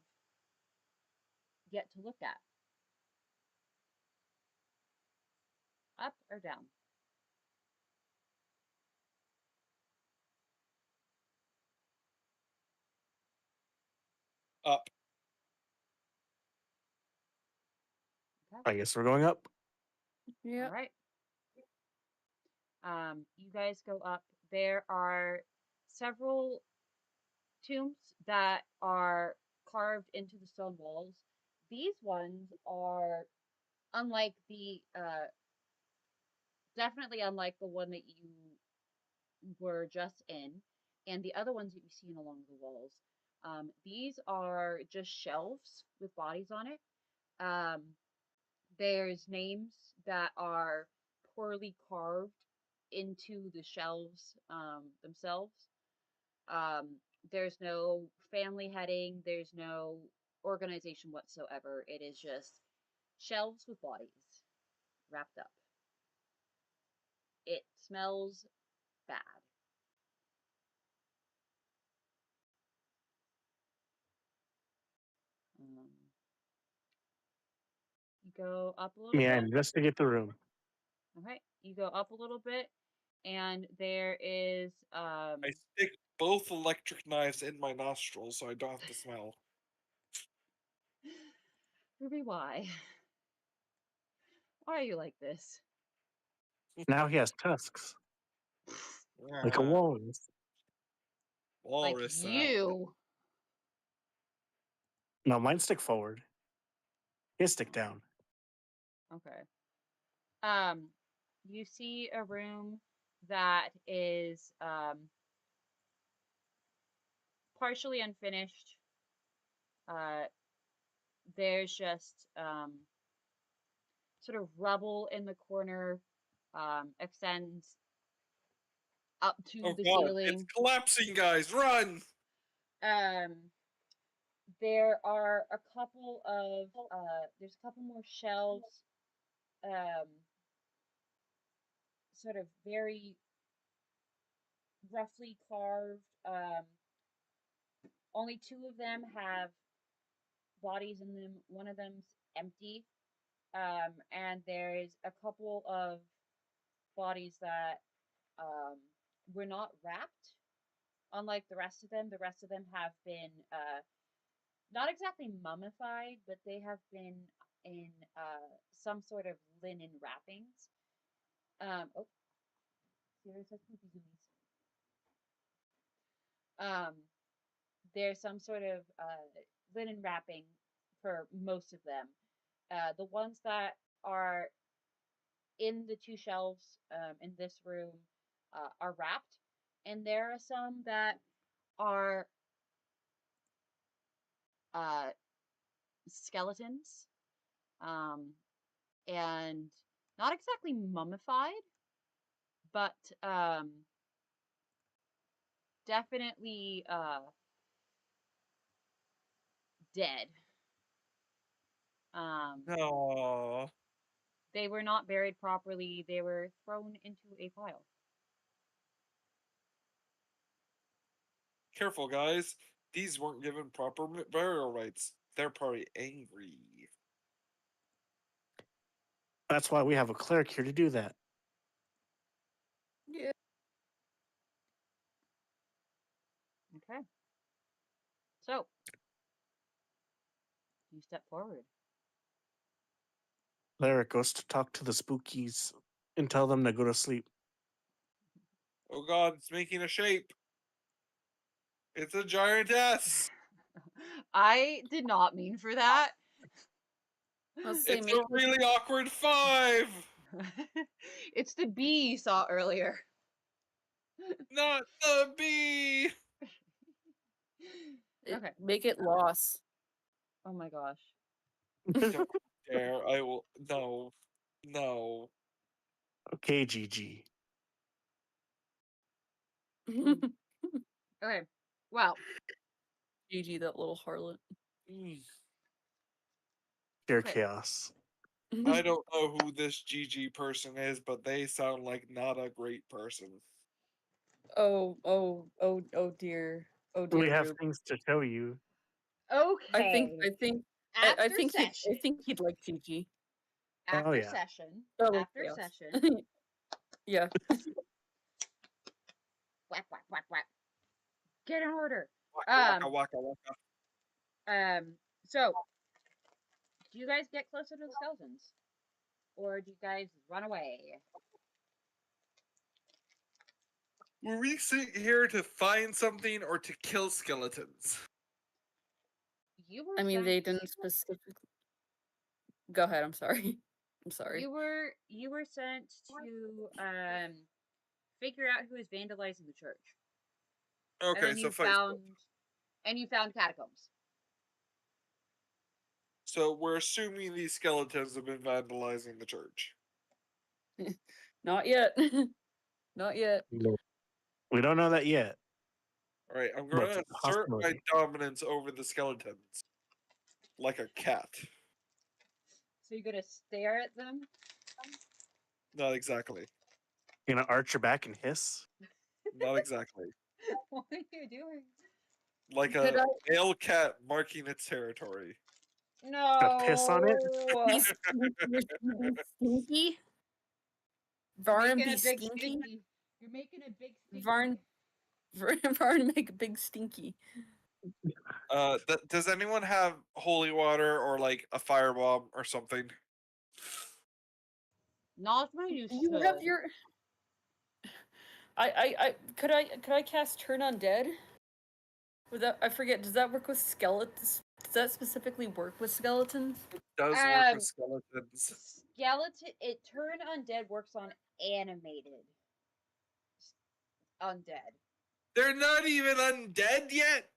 yet to look at. Up or down? Up. Okay. I guess we're going up. Yeah. All right. You guys go up. There are several tombs that are carved into the stone walls. These ones are unlike the definitely unlike the one that you were just in, and the other ones that you've seen along the walls. These are just shelves with bodies on it. Um, there's names that are poorly carved into the shelves themselves. Um, there's no family heading, there's no organization whatsoever. It is just shelves with bodies wrapped up. It smells bad. Um, you go up a little Yeah, bit. investigate the room. Okay, you go up a little bit, and there is I stick both electric knives in my nostrils so I don't have to smell. Ruby, why? Why are you like this? Now he has tusks. Like a walrus. Like Walrus sound. you. No, mine stick forward. His stick down. Okay. You see a room that is partially unfinished. There's just sort of rubble in the corner, extends up to Oh the god, it's ceiling. collapsing, guys! Run! There are a couple of there's a couple more shelves, sort of very roughly carved. Only two of them have bodies in them. One of them's empty. And there's a couple of bodies that were not wrapped. Unlike the rest of them have been not exactly mummified, but they have been in some sort of linen wrappings. Oh, serious poopy zoomies. There's some sort of linen wrapping for most of them. The ones that are in the two shelves in this room are wrapped, and there are some that are skeletons, and not exactly mummified, but definitely dead. No. They were not buried properly. They were thrown into a pile. Careful, guys. These weren't given proper burial rites. They're probably angry. That's why we have a cleric here to do that. Yeah. Okay. So, you step forward. Cleric goes to talk to the spookies and tell them to go to sleep. Oh god, it's making a shape. It's a giantess. I did not mean for that. Let's say It's make a really awkward 5. It's the bee you saw earlier. Not the bee. Okay. make it loss. Oh my gosh. Don't dare. I will. No. No. Okay, GG. Okay. Well, GG, that little harlot. Mm. Pure okay. chaos. I don't know who this GG person is, but they sound like not a great person. Oh dear. Oh We dear, have Rube. things to show you. Okay. I think After session. I think he'd like GG. After yeah. session. Double After chaos. session. Yeah. Whack, whack, whack, whack. Get in order. Waka, waka, waka. So do you guys get closer to the skeletons? Or do you guys run away? Were we sitting here to find something or to kill skeletons? You were I mean, sent, they didn't specifically. Go ahead. I'm sorry. I'm sorry. you were sent to figure out who is vandalizing the church. And Okay, then so you found catacombs. So we're assuming these skeletons have been vandalizing the church. Not yet. Not yet. No. We don't know that yet. All right, I'm But going it's to a assert my possibility. dominance over the skeletons, like a cat. So you're gonna stare at them? Not exactly. You know, arch your back and hiss. Not exactly. What are you doing? Like Could a I- male cat marking its territory. No. Got piss on it? Stinky. Varn be stinky. You're making a big stinky. Varn. Varn make a big stinky. Does anyone have holy water or like a firebomb or something? Not my you You should. have your. Could I cast Turn Undead? Would that, I forget, does that work with skeletons? Does that specifically work with skeletons? Does work with skeletons. Turn Undead works on animated undead. They're not even undead yet.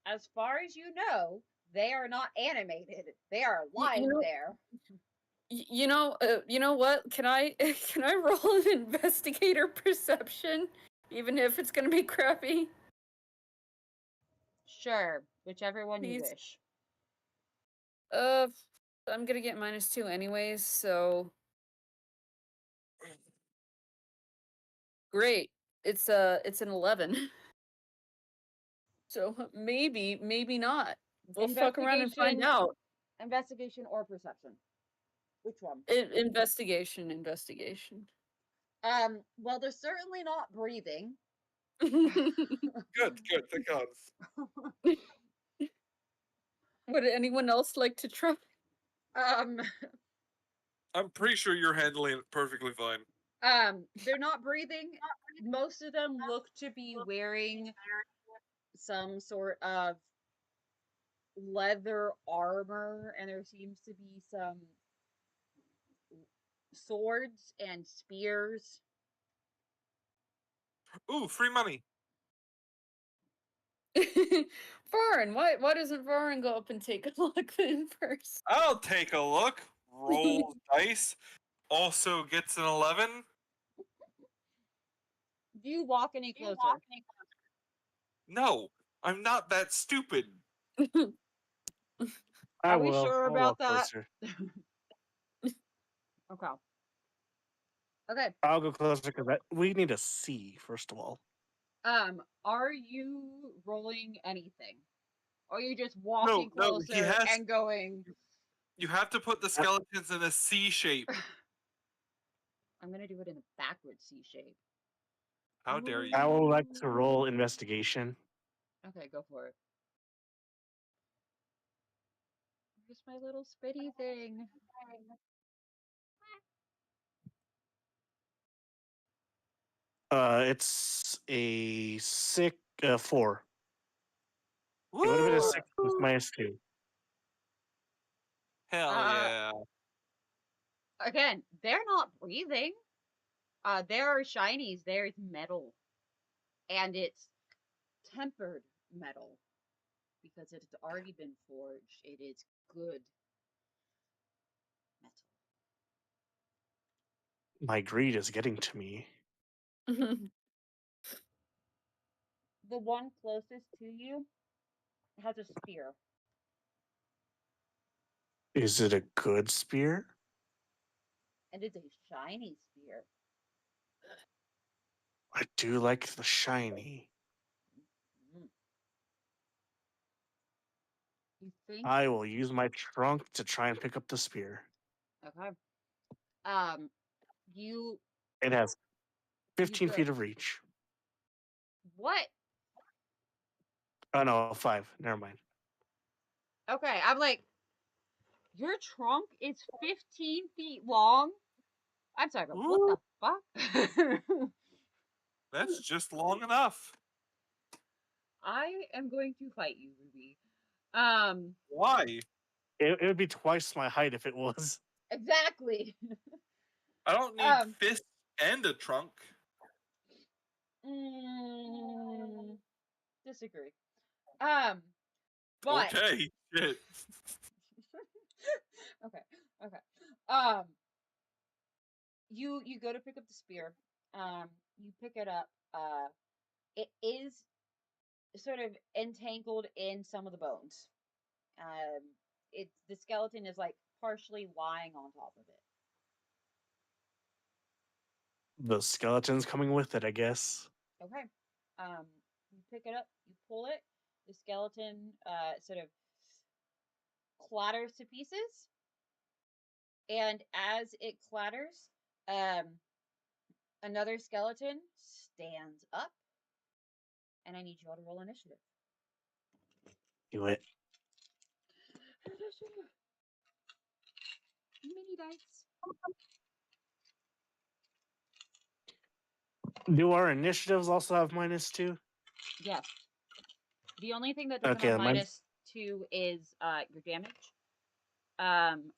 As far as you know, they are not animated. They are lying you know, there. You know what? Can I can I roll an investigator perception, even if it's gonna be crappy? Sure, whichever one you Please. wish. I'm gonna get -2 anyways, so great. It's an 11. So maybe not. We'll fuck around and find out. Investigation or perception? Which one? Investigation. Well, they're certainly not breathing. Good. Thank God. Would anyone else like to try? I'm pretty sure you're handling it perfectly fine. They're not breathing. Most of them look to be wearing some sort of leather armor, and there seems to be some swords and spears. Ooh, free money. Varn, why doesn't Varn go up and take a look then first? I'll take a look. Roll dice. Also gets an 11. Do you walk any closer? No, I'm not that stupid. Are we sure I'll about walk that? closer. Okay. Okay. I'll go closer because we need to see first of all. Are you rolling anything? Or are you just walking No, he closer has. and going? You have to put the skeletons in a C shape. I'm gonna do it in a backward C shape. How dare you? I would like to roll investigation. Okay, go for it. Where's my little spitty thing? It's a 4. Woo! It would have been a 6 with -2. Hell yeah. Again, they're not breathing. There are shinies. There's metal. And it's tempered metal. Because it's already been forged. It is good metal. My greed is getting to me. The one closest to you has a spear. Is it a good spear? And it's a shiny spear. I do like the shiny. Mm. You think? I will use my trunk to try and pick up the spear. Okay. You. It has 15 go- feet of reach. What? Oh no, 5. Never mind. Okay, I'm like, your trunk is 15 feet long? I'm sorry, but what the fuck? That's just long enough. I am going to fight you, Ruby. Why? It would be twice my height if it was. Exactly. I don't need fists and a trunk. Disagree. But Okay, shit. okay. You go to pick up the spear. You pick it up. It is sort of entangled in some of the bones. The skeleton is like partially lying on top of it. The skeleton's coming with it, I guess. Okay. You pick it up, you pull it, the skeleton sort of clatters to pieces. And as it clatters, another skeleton stands up. And I need you all to roll initiative. Do it. Mini dice. Do our initiatives also have -2? Yes. The only thing that doesn't Okay, have mine's -2 is your damage. And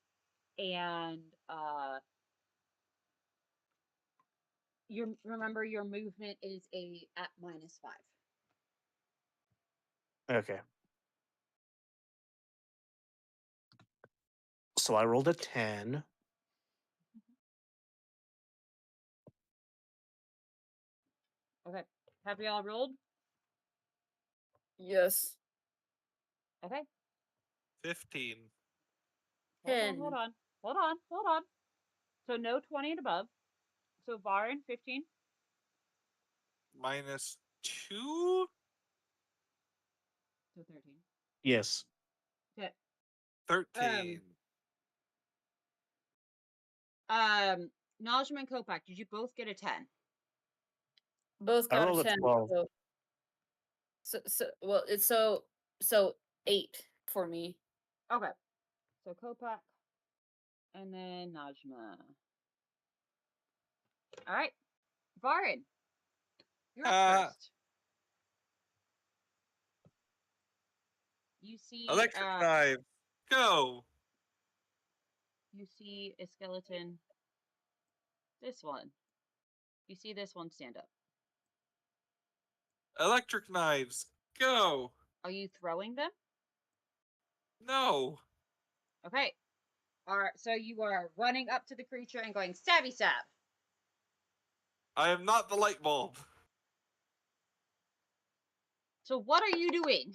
remember your movement is at -5. okay. So I rolled a 10. Okay. Have you all rolled? Yes. Okay. 15. Hold on, 10. hold on. Hold on, hold on. So no 20 and above. So Varin, 15. -2? So 13. Yes. Okay. 13. Najma and Kopak, did you both get a 10? Both I got a rolled a 10. 12. Well, it's so 8 for me. Okay. So Kopak and then Najma. All right. Varin, you're up first. You see Electric knife. Go. you see a skeleton. This one. You see this one stand up. Electric knives. Go. Are you throwing them? No. Okay. So you are running up to the creature and going stabby stab. I am not the light bulb. So what are you doing?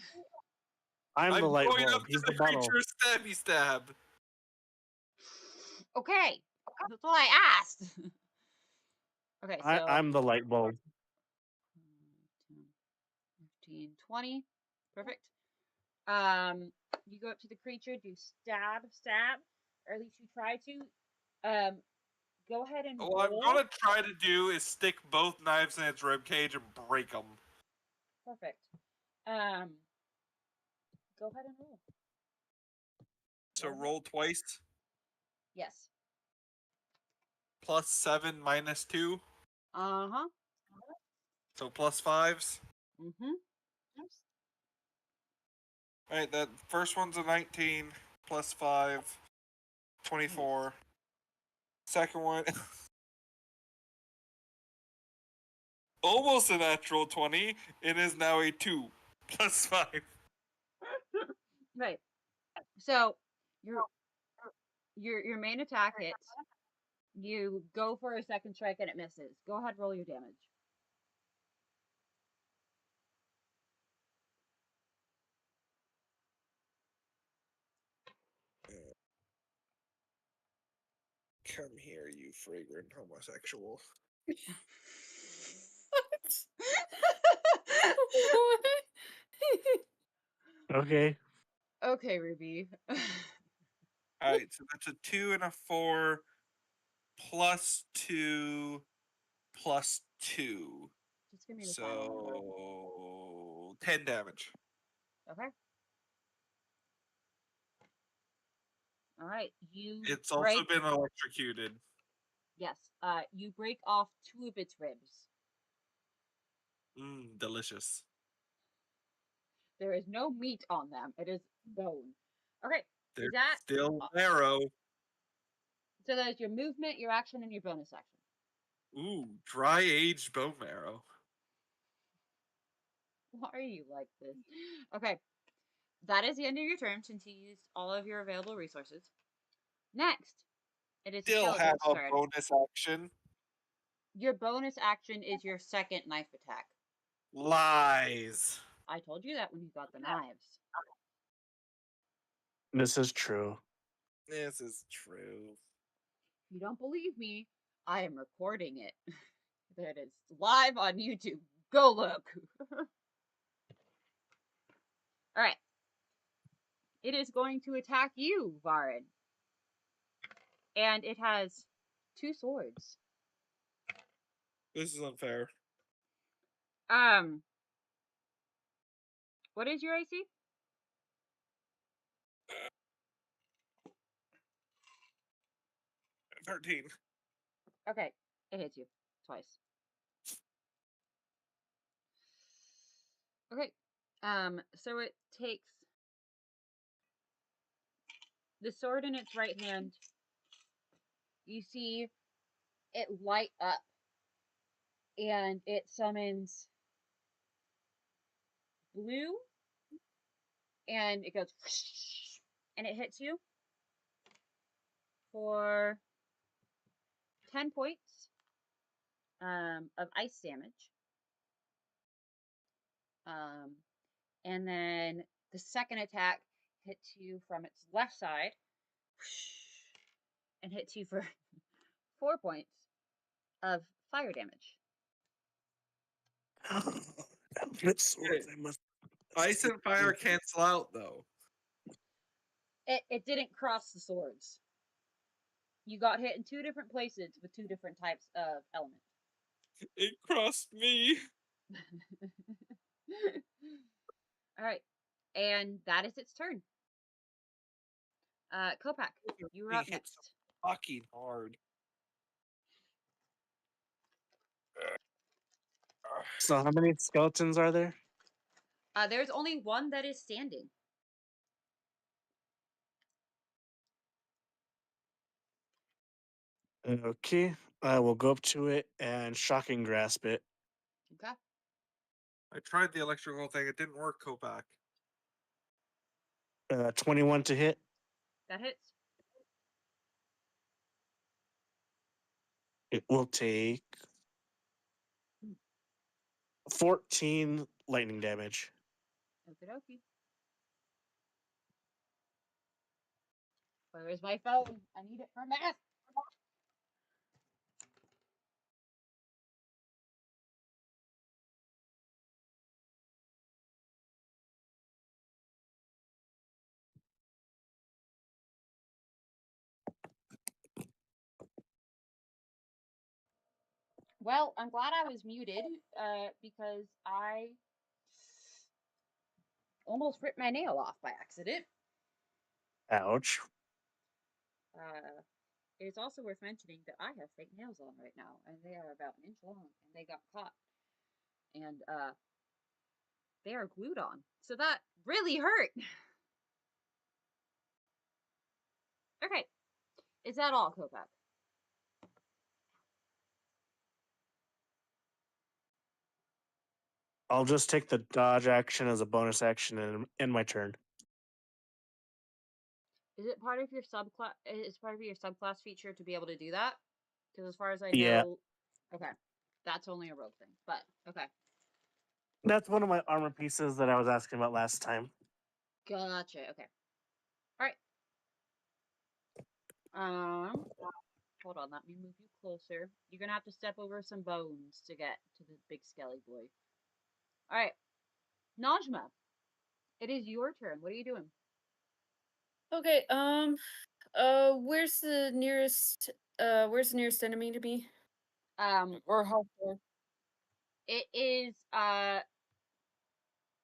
I'm the light going bulb. up to He's the the bottle. creature stabby stab. Okay. That's all I asked. Okay, so I'm the light bulb. 15, 20. Perfect. You go up to the creature, do stab, or at least you try to. Go ahead and What I'm roll. gonna try to do is stick both knives in its ribcage and break them. Perfect. Go ahead and roll. So roll twice. Yes. +7 -2. Uh-huh. So +5s. Mm-hmm. Alright, that first one's a 19 +5, 24. Second one, almost a natural 20. It is now a 2 +5. Right. So your main attack hits. You go for a second strike and it misses. Go ahead, roll your damage. Come here, you fragrant homosexual. What? Okay. Okay, Ruby. Alright, so that's a 2 and a 4 +2 +2. Just give me the final number. So 10 damage. Okay. All right. You It's also break. been electrocuted. Yes. You break off 2 of its ribs. Delicious. There is no meat on them. It is bone. Okay. They're Is that still marrow. so? That is your movement, your action, and your bonus action. Ooh, dry aged bone marrow. Why are you like this? Okay. That is the end of your turn since you used all of your available resources. Next, it is the Still have skeleton's a turn. bonus action. Your bonus action is your second knife attack. Lies. I told you that when you got the knives. This is true. This is true. If you don't believe me, I am recording it. That is live on YouTube. Go look. All right. It is going to attack you, Varin. And it has 2 swords. This is unfair. What is your AC? 13. Okay, it hits you twice. Okay. So it takes the sword in its right hand. You see it light up, and it summons blue, and it goes, and it hits you for 10 points of ice damage. And then the second attack hits you from its left side and hits you for 4 points of fire damage. Eldritch swords, I must. Ice and fire cancel out, though. It didn't cross the swords. You got hit in 2 different places with 2 different types of element. It crossed me. All right, and that is its turn. Kopak, you are up He hit next. fucking hard. So, how many skeletons are there? There's only one that is standing. Okay, I will go up to it and shocking grasp it. Okay. I tried the electrical thing. It didn't work, Kopak. 21 to hit. That hits. It will take 14 lightning damage. Okie dokie. Where is my phone? I need it for math. Well, I'm glad I was muted because I almost ripped my nail off by accident. Ouch. It is also worth mentioning that I have fake nails on right now, and they are about an inch long, and they got caught. And they are glued on. So that really hurt. Okay. Is that all, Kopak? I'll just take the dodge action as a bonus action and end my turn. Is it part of your subclass? Is part of your subclass feature to be able to do that? Because as far as I Yeah. know, okay, that's only a rogue thing. But okay, That's one of my armor pieces that I was asking about last time. gotcha. Okay, all right. Hold on. Let me move you closer. You're gonna have to step over some bones to get to the big skelly boy. All right, Najma, it is your turn. What are you doing? Okay, where's the nearest enemy to me? Or how far? It is 5,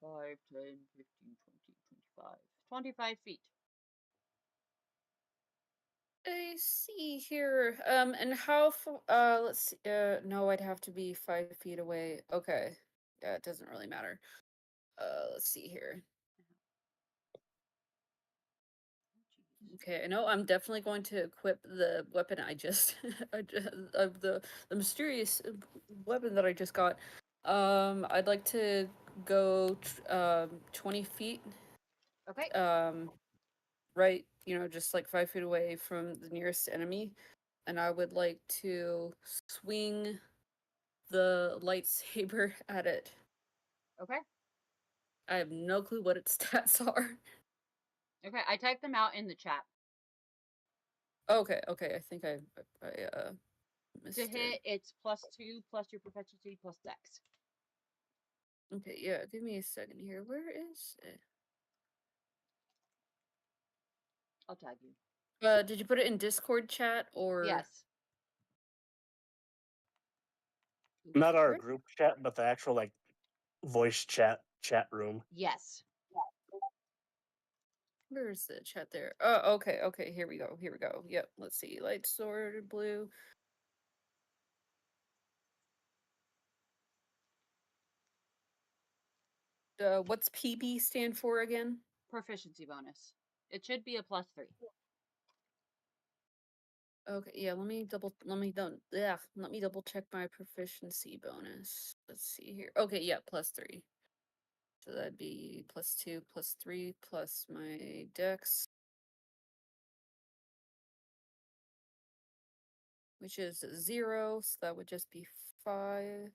10, 15, 20, 25. 25 feet. I see here. And how far, let's see, no, I'd have to be 5 feet away. Okay. Yeah, it doesn't really matter. Let's see here. Okay, I know I'm definitely going to equip the weapon I just, the mysterious weapon that I just got. I'd like to go 20 feet. Okay. Right, just like 5 feet away from the nearest enemy, and I would like to swing the lightsaber at it. Okay. I have no clue what its stats are. Okay. I typed them out in the chat. Okay, I think I missed To it. hit, it's +2 plus your proficiency plus dex. Okay, yeah, give me a second here. Where is it? I'll tag you. Did you put it in Discord chat or? Yes. Not our Where? group chat, but the actual like voice chat room. Yes. Where's the chat there? Oh, okay, here we go. Yep, let's see. Light sword, blue. What's PB stand for again? Proficiency bonus. It should be a +3. Okay, yeah, let me double check my proficiency bonus. Let's see here. Okay, yeah, +3. So that'd be +2, +3, plus my dex, which is 0, so that would just be 5.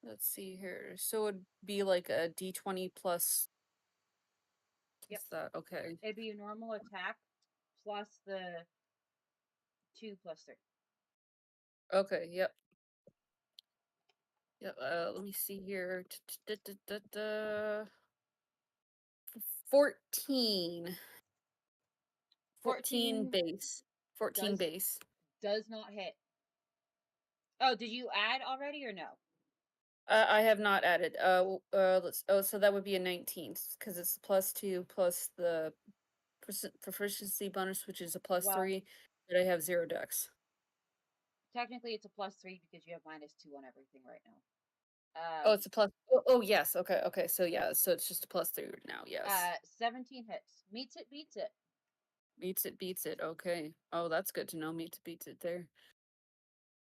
Let's see here. So it'd be like a d20 plus. Yep. What's that? Okay. It'd be a normal attack plus the 2 + 3. Okay. Yep. Yep. Let me see here. 14. 14 14 base. 14 does base. does not hit. Oh, did you add already or no? I have not added. So that would be a 19 because it's +2 plus the proficiency bonus, which is a Well, +3, but I have 0 dex. technically it's a +3 because you have -2 on everything right now. Oh, it's a plus. Oh, yes. Okay. Okay. So yeah. So it's just a +3 now. Yes. 17 hits. Meets it, beats it. Meets it, beats it. Okay. Oh, that's good to know. Meets it, beats it there.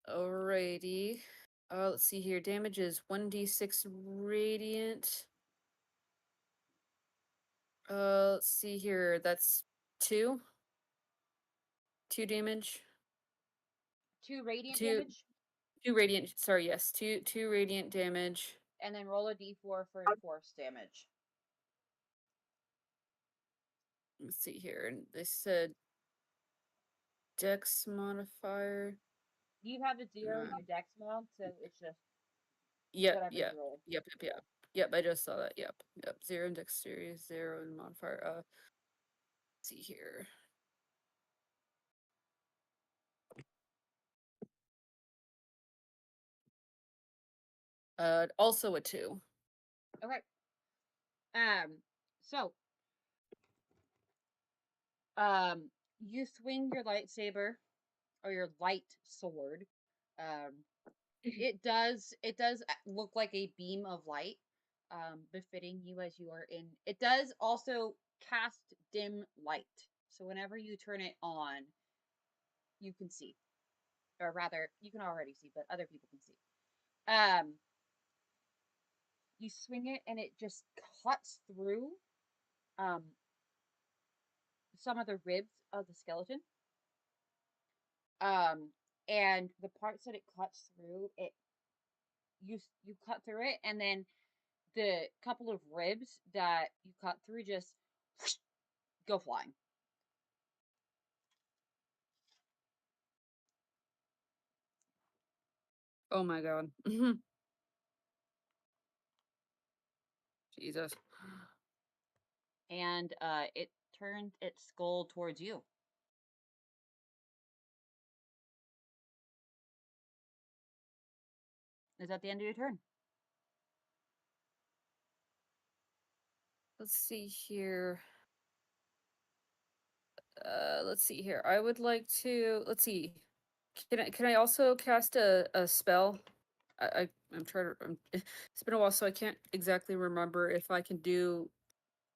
Alrighty. Let's see here. Damage is 1d6 radiant. Let's see here. That's 2. 2 damage. 2 radiant 2. damage, 2 radiant. Sorry. Yes. 2 radiant damage. and then roll a d4 for force damage. Let's see here. And they said dex modifier. You have a 0 in your dex mod, so it's just Yep, whatever yep, you roll. yep. I just saw that. Yep. 0 in dexterity, 0 in modifier. Let's see here. Also a 2. Okay. So, you swing your lightsaber or your light sword. It does look like a beam of light, befitting you as you are in. It does also cast dim light, so whenever you turn it on, you can see, or rather, you can already see, but other people can see. You swing it, and it just cuts through um some of the ribs of the skeleton. And the parts that it cuts through, you cut through it, and then the couple of ribs that you cut through just go flying. Oh my god. Jesus. And it turned its skull towards you. Is that the end of your turn? Let's see here. Let's see here. I would like to. Let's see. Can I also cast a spell? I'm trying to. It's been a while, so I can't exactly remember if I can do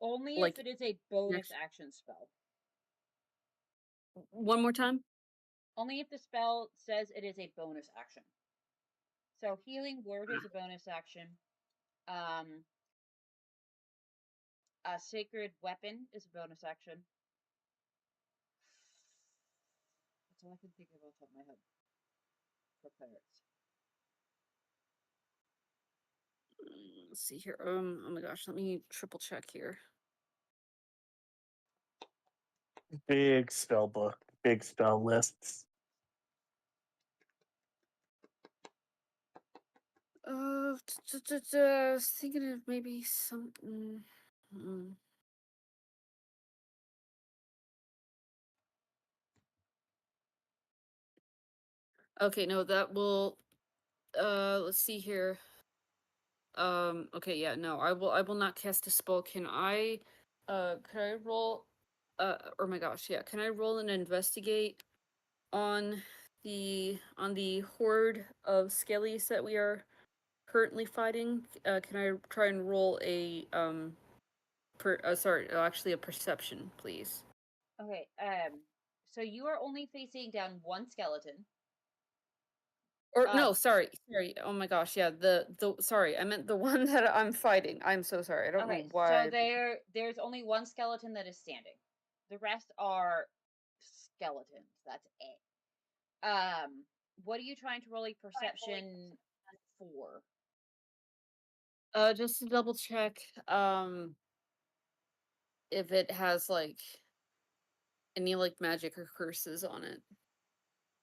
Only if like it is a bonus next. action spell. One more time. Only if the spell says it is a bonus action. So healing word is a bonus action. A sacred weapon is a bonus action. That's all I can think of off the top of my head for clerics. Let's see here. Oh my gosh. Let me triple check here. Big spell book, big spell lists. I was thinking of maybe something. Okay, no, that will. Let's see here. Okay, yeah, no, I will not cast a spell. Can I roll? Oh my gosh, yeah. Can I roll an investigate on on the horde of skellies that we are currently fighting, can I try and roll a actually a perception, please? Okay. So you are only facing down one skeleton. Or no, sorry. Oh my gosh, yeah, the sorry, I meant the one that I'm fighting. I'm so sorry. I don't know Okay. So why. there's only one skeleton that is standing. The rest are skeletons. That's it. What are you trying to roll a perception for? Just to double check, if it has like any like magic or curses on it.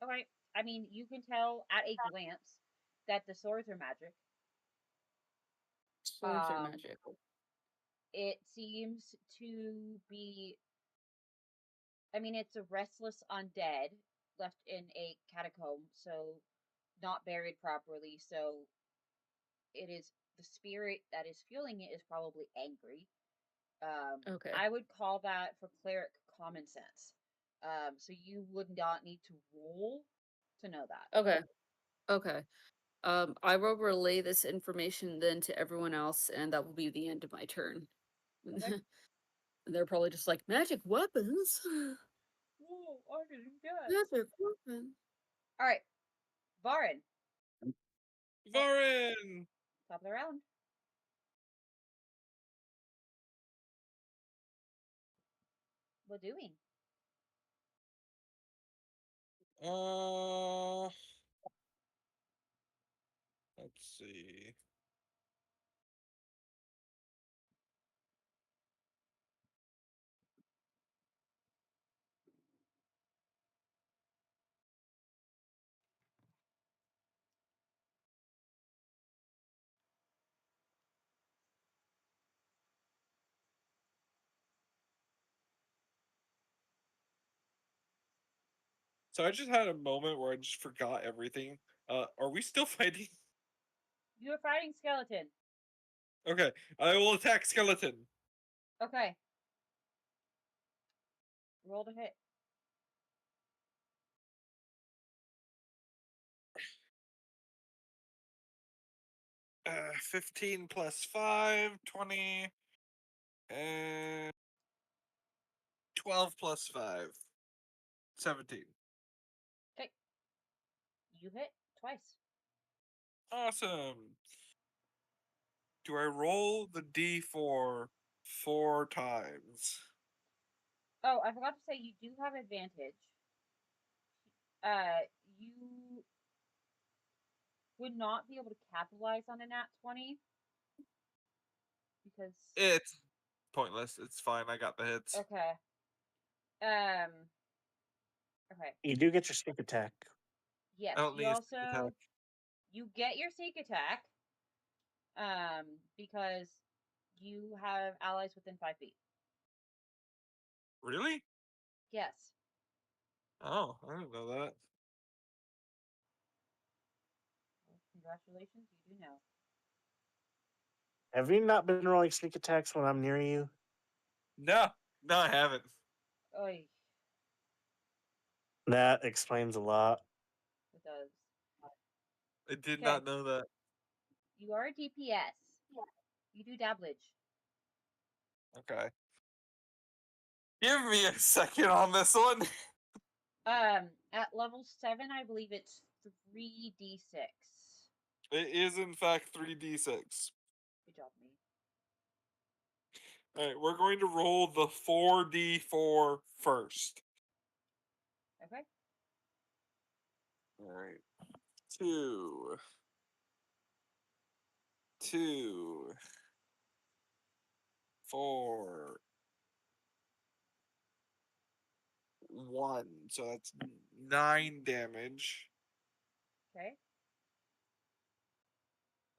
Okay. I mean, you can tell at a glance that the swords are magic. Swords or magic. It seems to be. I mean, it's a restless undead left in a catacomb, so not buried properly. So it is the spirit that is fueling it is probably angry. Okay. I would call that for cleric common sense. So you would not need to roll to know that. Okay. Okay. I will relay this information then to everyone else, and that will be the end of my turn. Okay. They're probably just like, magic weapons? Whoa, I didn't get. Magic weapons. All right, Varin, Varin! top of the round. What doing? Let's see. So I just had a moment where I just forgot everything. Are we still fighting? You are fighting skeleton. Okay, I will attack skeleton. Okay. Roll to hit. 15 plus 5, 20, and 12 plus 5, 17. Okay. You hit twice. Awesome. Do I roll the d4 4 times? Oh, I forgot to say you do have advantage. You would not be able to capitalize on a nat 20 because It's pointless. It's fine. I got the hits. okay. Um okay. You do get your sneak attack. Yes, I don't you need a sneak attack. also you get your sneak attack because you have allies within 5 feet. Really? Yes. Oh, I didn't know that. Well, congratulations, you do know. Have you not been rolling sneak attacks when I'm near you? No, I haven't. Oy, That explains a lot. it does. I did Okay. not know that. You are a DPS. You do dabblage. Okay. Give me a second on this one. At level 7, I believe it's 3d6. It is, in fact, 3d6. Good job, me. All right, we're going to roll the 4d4 first. Okay. All right. 2. 2. 4. 1. So that's 9 damage. Okay.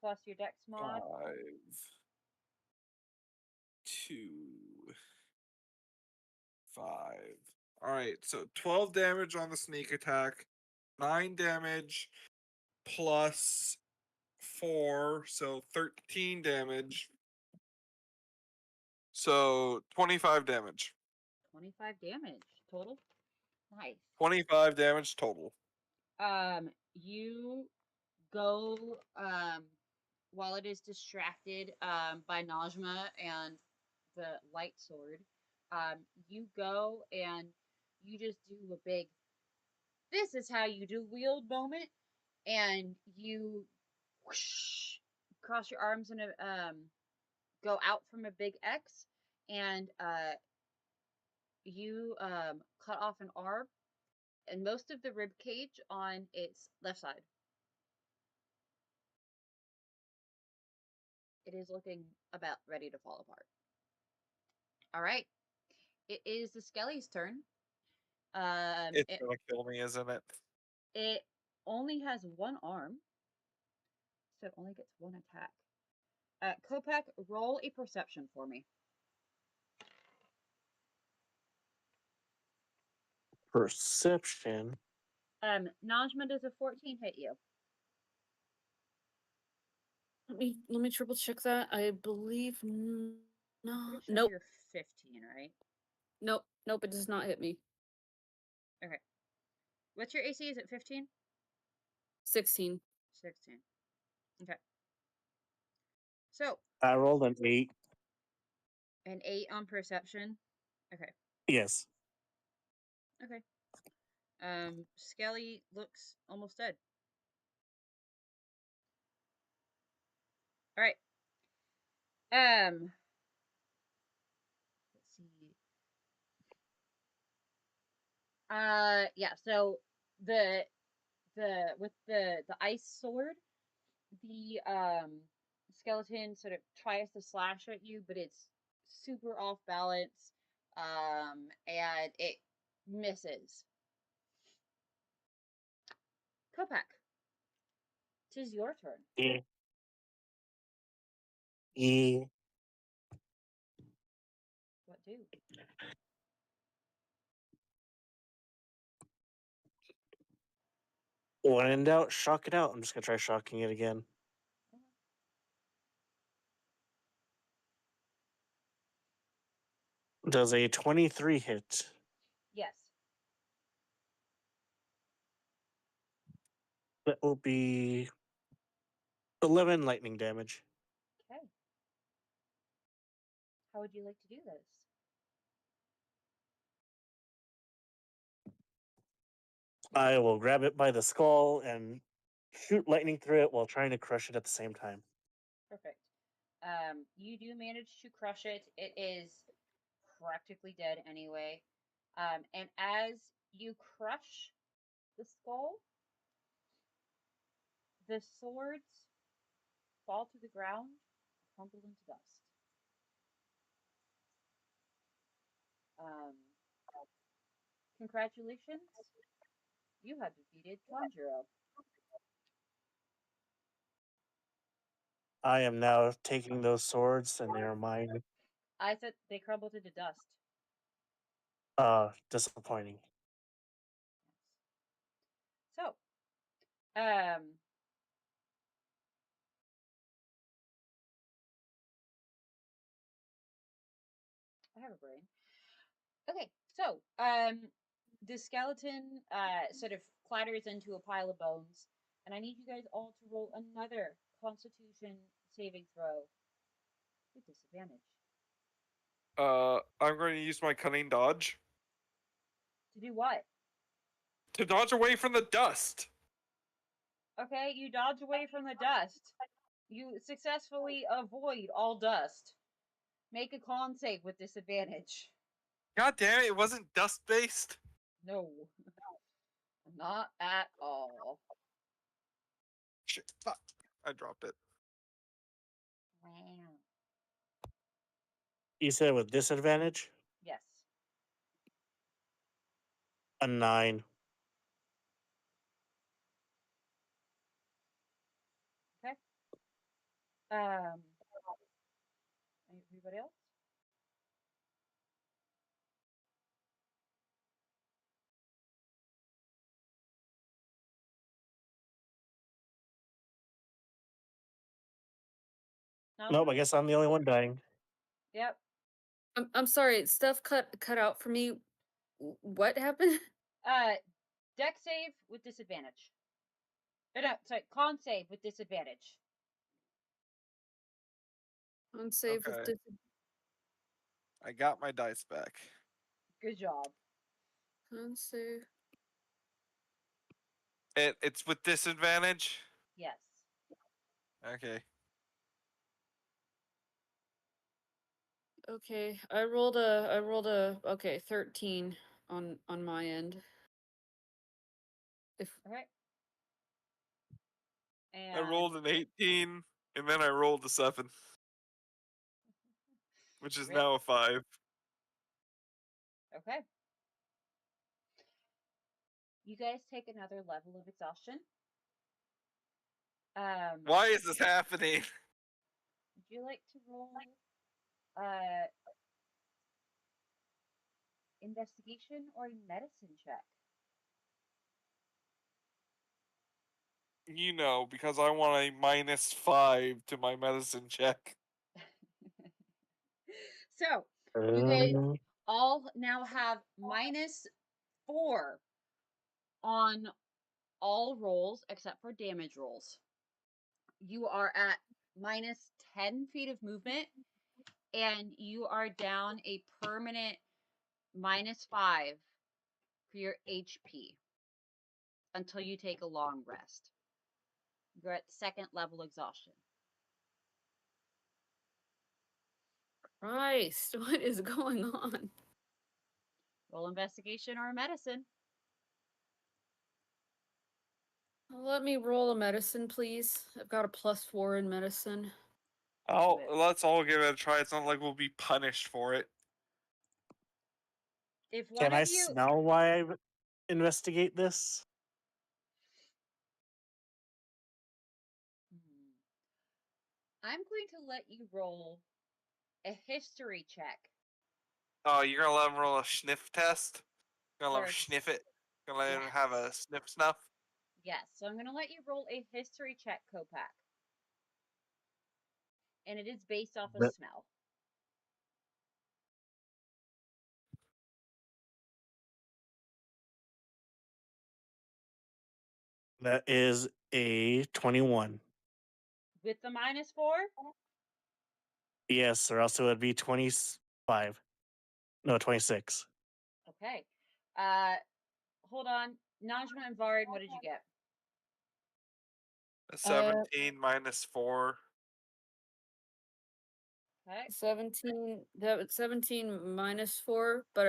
Plus your dex mod. 5. 2. 5. All right, so 12 damage on the sneak attack, 9 damage plus 4, so 13 damage. So 25 damage. 25 damage total. Nice. 25 damage total. You go while it is distracted by Najma and the light sword. You go and you just do a big "this is how you do wield" moment, and you whoosh, cross your arms and go out from a big X, and you cut off an arm and most of the rib cage on its left side. It is looking about ready to fall apart. All right, it is the Skelly's turn. It's gonna kill me, isn't it? It only has one arm, so it only gets one attack. Kopak, roll a perception for me. Perception. Najma, does a 14 hit you? Let me triple check that. I believe no. Pretty sure Nope. you're 15, right? Nope, it does not hit me. Okay. What's your AC? Is it 15? 16. 16. Okay. So, I rolled an 8. an 8 on perception. Okay. Yes. Okay. Skelly looks almost dead. All right. Let's see. Yeah. So the with the ice sword, the skeleton sort of tries to slash at you, but it's super off balance, and it misses. Kopak, 'tis your turn. Yeah. Yeah. What do? When in doubt, shock it out. I'm just gonna try shocking it again. Does a 23 hit? Yes. That will be 11 lightning damage. Okay. How would you like to do this? I will grab it by the skull and shoot lightning through it while trying to crush it at the same time. Perfect. You do manage to crush it. It is practically dead anyway. And as you crush the skull, the swords fall to the ground, crumble into dust. Um, Congratulations, you have defeated Tanjiro. I am now taking those swords and they are mine. I said they crumbled into dust. Disappointing. So, I have a brain. Okay, so the skeleton sort of clatters into a pile of bones, and I need you guys all to roll another Constitution saving throw with disadvantage. I'm going to use my cunning dodge To do what? to dodge away from the dust. Okay, you dodge away from the dust. You successfully avoid all dust. Make a con save with disadvantage. God damn it! It wasn't dust based. No, not at all. Shit! Fuck! I dropped it. Wow. You said with disadvantage? Yes. A 9. Okay. Everybody else? Nope, I Najma? guess I'm the only one dying. Yep. I'm sorry, stuff cut out for me. What happened? Deck save with disadvantage. No, sorry, con save with disadvantage. Unsafe with Okay. I got my dice back. Good job. unsafe. It's with disadvantage? Yes. Okay. Okay, I rolled a okay 13 on my end. If Okay. And I rolled an 18, and then I rolled a 7. Which is Rip. now a 5. Okay. You guys take another level of exhaustion. Why is this happening? Would you like to roll investigation or a medicine check? You know, because I want a -5 to my medicine check. So, you guys Uh, all now have -4 on all rolls except for damage rolls. You are at -10 feet of movement, and you are down a permanent -5 for your HP until you take a long rest. You're at second level exhaustion. Christ, what is going on? Roll investigation or medicine. Let me roll a medicine, please. I've got a +4 in medicine. Let's all give it a try. It's not like we'll be punished for it. If one can I of you smell why I investigate this? I'm going to let you roll a history check Oh, you're gonna let him roll a sniff test? Gonna let him first. sniff it? Gonna let him Yes. have a sniff snuff? Yes. So I'm going to let you roll a history check, Kopak. And it is based off of That, smell. that is a 21. With the -4? Yes, or else it would be 25. No, 26. Okay. Hold on. Najma and Vard, what did you get? A 17 -4. Okay. 17. That was 17 -4, but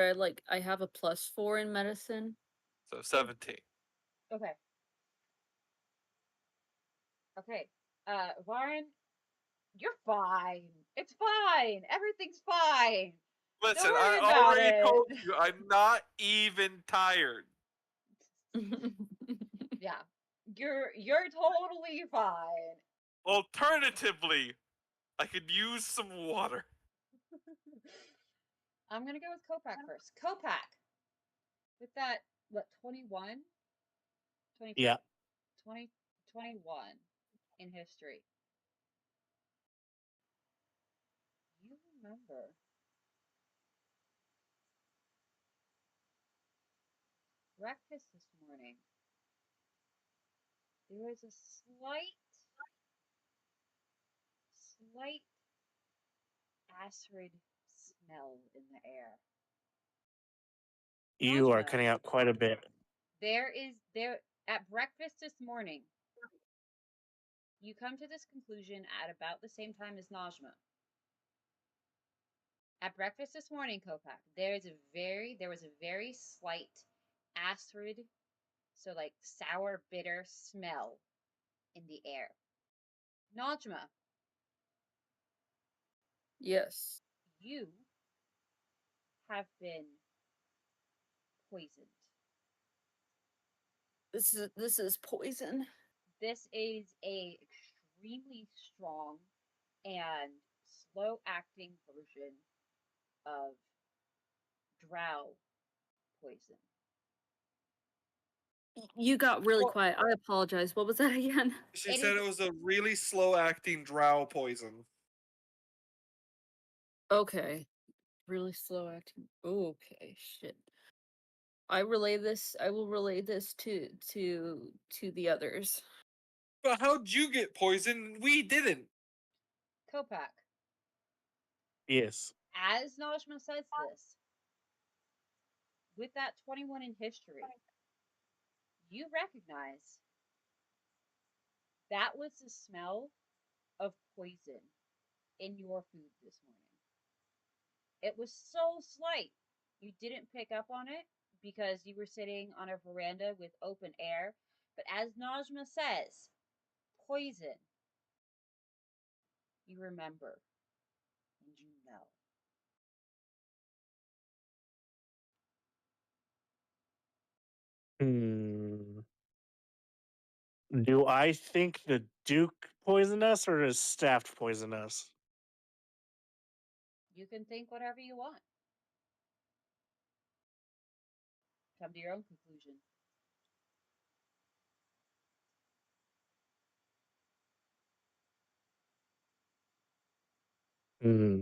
I have a +4 in medicine. So 17. Okay. Okay. Varn, you're fine. It's fine. Everything's fine. Don't Listen, worry I about already it. told you I'm not even tired. Yeah. You're totally fine. Alternatively, I could use some water. I'm gonna go with Kopak first. Kopak, with that, what, 21? 24? Yeah. 20, 21 in history. You remember breakfast this morning. There was a slight acrid smell in the air. You are Najma, cutting out quite a bit. there at breakfast this morning. You come to this conclusion at about the same time as Najma. At breakfast this morning, Kopak, there was a very slight acrid, so like sour, bitter smell in the air. Najma, Yes. you have been poisoned. This is poison. This is a extremely strong and slow acting version of drow poison. You got really Or quiet. I apologize. What was that again? She it said is it was a really slow acting drow poison. Okay. Really slow acting. Okay, shit. I will relay this to the others. But how'd you get poisoned? We didn't. Kopak, Yes. as Najma says this, with that 21 in history, you recognize that was the smell of poison in your food this morning. It was so slight, you didn't pick up on it because you were sitting on a veranda with open air. But as Najma says, poison, you remember and you know. Do I think the Duke poisoned us or does Staff poison us? You can think whatever you want. Come to your own conclusion. Hmm.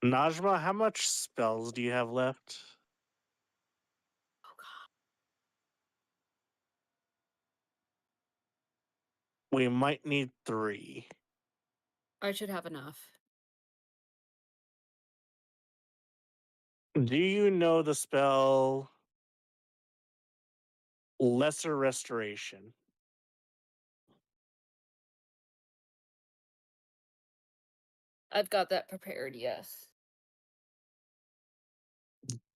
Najma, how much spells do you have left? Oh god. We might need 3. I should have enough. Do you know the spell Lesser Restoration? I've got that prepared, yes.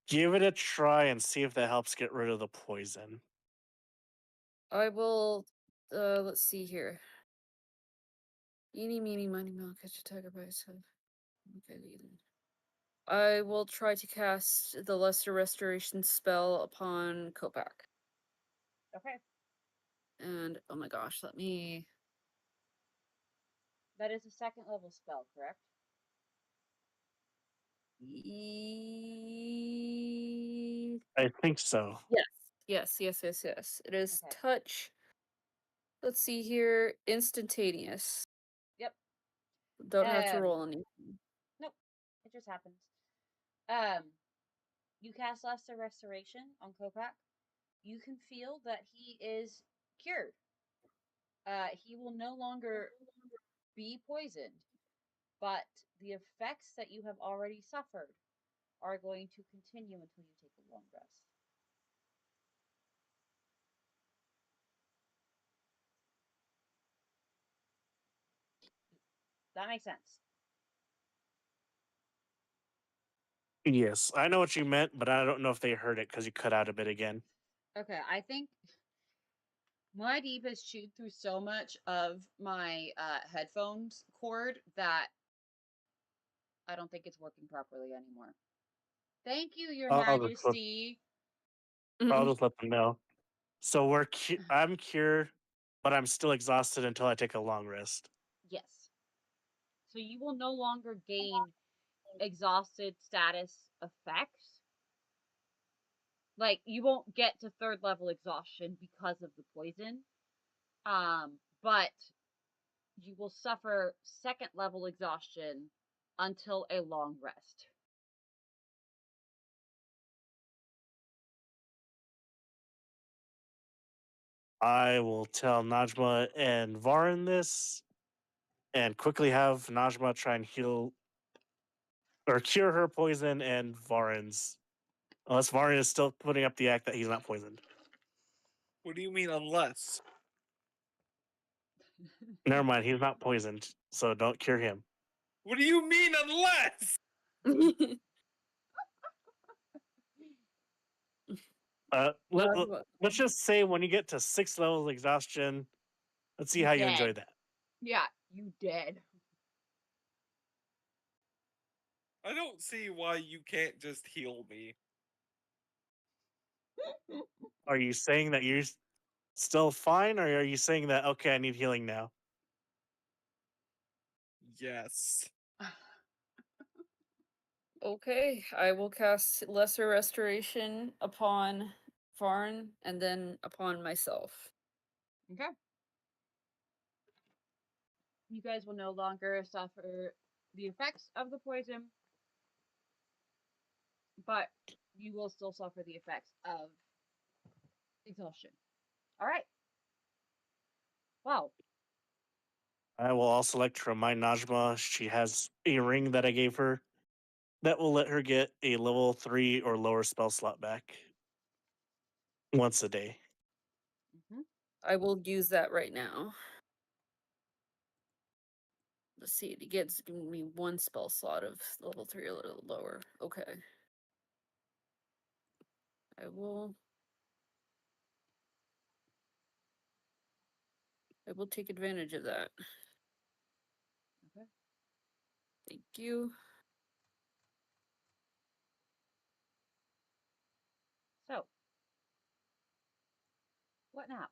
Give it a try and see if that helps get rid of the poison. I will let's see here. Eeny meeny miny moe, catch a tiger by its head. Okay, I will try to cast the Lesser Restoration spell upon Kopak. Okay. And oh my gosh, let me. That is a second level spell, correct? I think so. Yes. It is Okay. touch. Let's see here. Instantaneous. Yep. Don't have to roll anything. Nope. It just happens. Um, you cast Lesser Restoration on Kopak. You can feel that he is cured. He will no longer be poisoned, but the effects that you have already suffered are going to continue until you take a long rest. That makes sense. Yes, I know what you meant, but I don't know if they heard it because you cut out a bit again. Okay, I think my deep has chewed through so much of my headphones cord that I don't think it's working properly anymore. Thank you, Your I'll Majesty. just let them know. So I'm cured, but I'm still exhausted until I take a long rest. Yes. So you will no longer gain exhausted status effects. Like you won't get to third level exhaustion because of the poison. But you will suffer second level exhaustion until a long rest. I will tell Najma and Varin this and quickly have Najma try and heal or cure her poison and Varin's. Unless Varin is still putting up the act that he's not poisoned. What do you mean unless? Never mind, he's not poisoned, so don't cure him. What do you mean unless? Let's just say when you get to 6 levels of exhaustion, let's see how you enjoy that. Yeah, you dead. I don't see why you can't just heal me. Are you saying that you're still fine, or are you saying that okay, I need healing now? Yes. Okay, I will cast Lesser Restoration upon Varn and then upon myself. Okay. You guys will no longer suffer the effects of the poison, but you will still suffer the effects of exhaustion. All right. Wow. I will also like to remind Najma she has a ring that I gave her that will let her get a level 3 or lower spell slot back once a day. Mm-hmm. I will use that right now. Let's see, it gets giving me 1 spell slot of level 3 or a little lower. Okay. I will take advantage of that. Okay. Thank you. So, what now?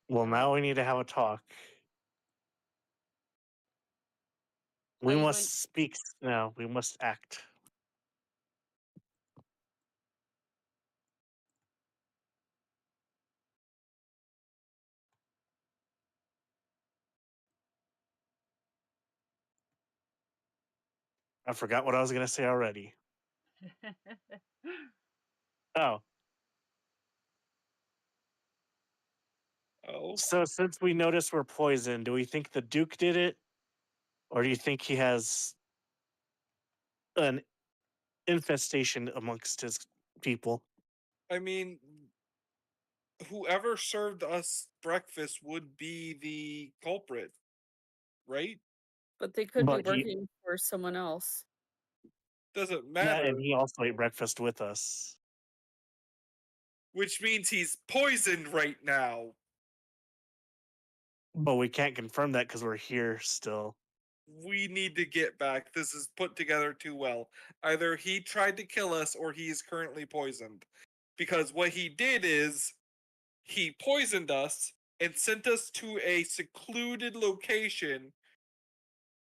Well, now we need to have a talk. Are We you must going? speak now. We must act. I forgot what I was going to say already. Oh, Oh, so since we noticed we're poisoned, do we think the Duke did it? Or do you think he has an infestation amongst his people? I mean, whoever served us breakfast would be the culprit, right? But they could be But he, working for someone else. Doesn't yeah, matter. and he also ate breakfast with us. Which means he's poisoned right now. But we can't confirm that because we're here still. We need to get back. This is put together too well. Either he tried to kill us or he is currently poisoned. Because what he did is he poisoned us and sent us to a secluded location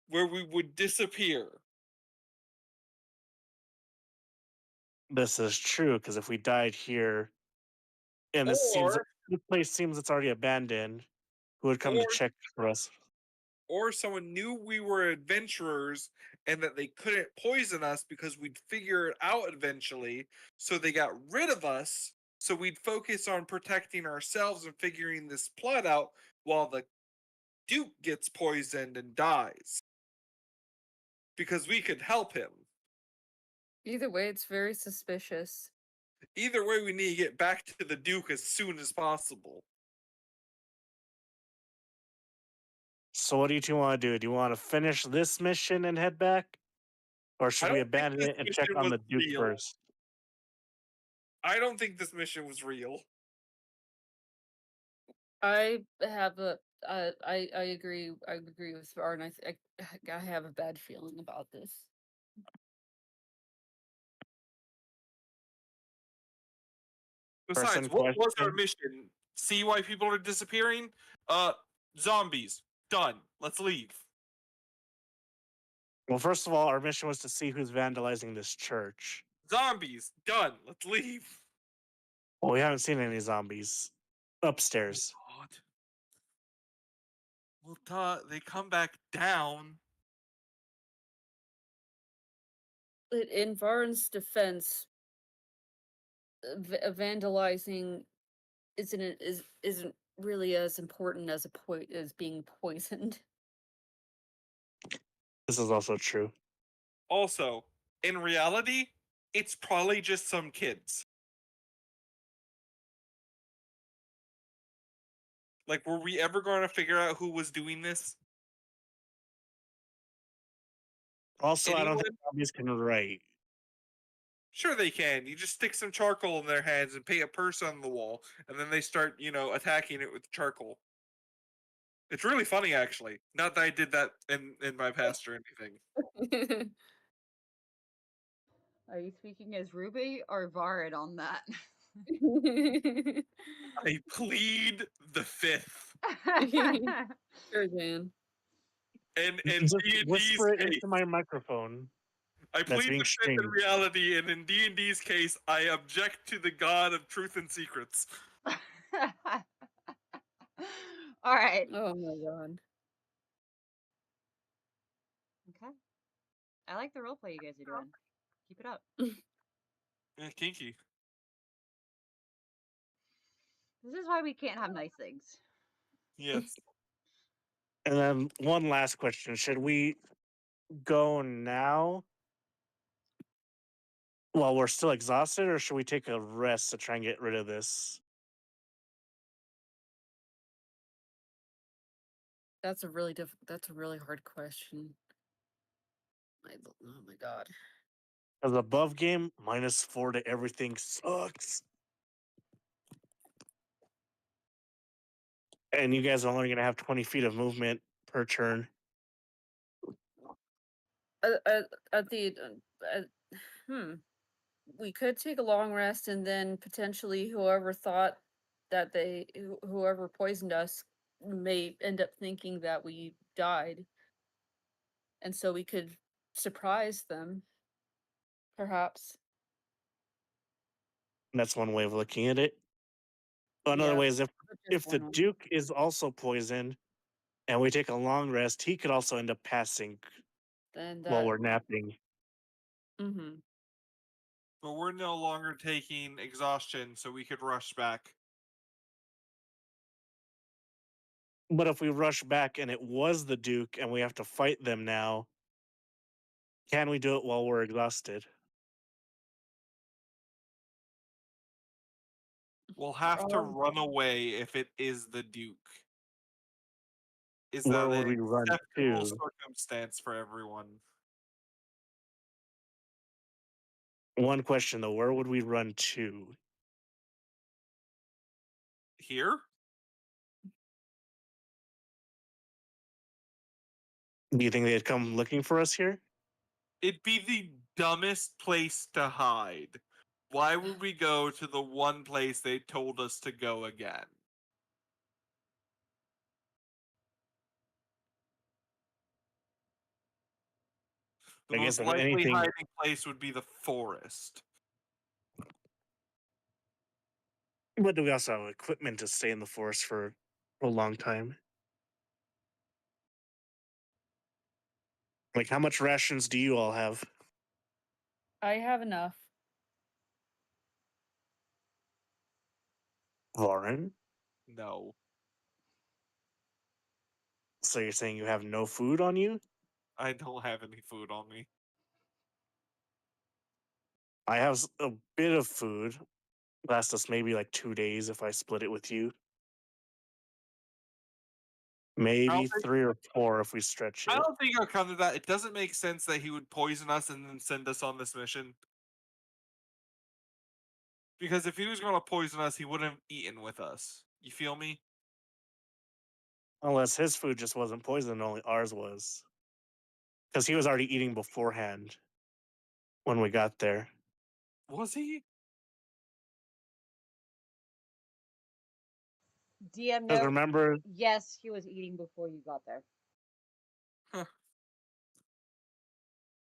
where we would disappear. This is true because if we died here, and Or the place seems it's already abandoned, who would come to or check for us? or someone knew we were adventurers and that they couldn't poison us because we'd figure it out eventually, so they got rid of us so we'd focus on protecting ourselves and figuring this plot out while the Duke gets poisoned and dies because we could help him. Either way, it's very suspicious. Either way, we need to get back to the Duke as soon as possible. So what do you two want to do? Do you want to finish this mission and head back? Or I should we don't think abandon this it and check mission on was the Duke real. first? I don't think this mission was real. I have a I agree. I agree with Varn. I have a bad feeling about this. Besides, Person what was our question. mission? See why people are disappearing? Zombies. Done. Let's leave. Well, first of all, our mission was to see who's vandalizing this church. Zombies. Done. Let's leave. Well, we haven't seen any zombies upstairs. God. Well, duh. They come back down. But in Varn's defense, vandalizing isn't really as important as as being poisoned. This is also true. Also, in reality, it's probably just some kids. Like, were we ever going to figure out who was doing this? Also, I don't Anyone? think zombies can write. Sure they can. You just stick some charcoal in their hands and paint a person on the wall, and then they start, attacking it with charcoal. It's really funny, actually. Not that I did that in my past or anything. Are you speaking as Ruby or Varid on that? I plead the fifth. Sure, Dan. And You in can just D&D's whisper it case, into my microphone. I That's plead being the fifth in streamed. reality, and in D&D's case, I object to the god of truth and secrets. All right. Oh my god. Okay. I like the roleplay you guys are doing. Keep it up. Kinky. This is why we can't have nice things. Yes. And then one last question: should we go now while we're still exhausted, or should we take a rest to try and get rid of this? That's a really that's a really hard question. Oh my god. Because above game, -4 to everything sucks. And you guys are only going to have 20 feet of movement per turn. At the we could take a long rest, and then potentially whoever thought that whoever poisoned us may end up thinking that we died, and so we could surprise them, perhaps. That's one way of looking at it. Another Yeah, way is that's just if the one way. Duke is also poisoned and we take a long rest, he could also end up passing Then while that. we're napping. Mm-hmm. But we're no longer taking exhaustion, so we could rush back. But if we rush back and it was the Duke and we have to fight them now, can we do it while we're exhausted? We'll have to run away if it is the Duke. Is Where that would an we run acceptable to? circumstance for everyone? One question though, where would we run to? Here? Do you think they'd come looking for us here? It'd be the dumbest place to hide. Why would we go to the one place they told us to go again? The I guess most if likely anything, hiding place would be the forest. but do we also have equipment to stay in the forest for a long time? Like, how much rations do you all have? I have enough. Lauren? No, So you're saying you have no food on you? I don't have any food on me. I have a bit of food. Last us maybe like 2 days if I split it with you. I Maybe don't think 3 or 4 if we stretch I it. don't think I'll come to that. It doesn't make sense that he would poison us and then send us on this mission. Because if he was going to poison us, he wouldn't have eaten with us. You feel me? Unless his food just wasn't poisoned, only ours was. Because he was already eating beforehand when we got there. Was he? DM Because note, remember, yes, he was eating before you got there. Huh.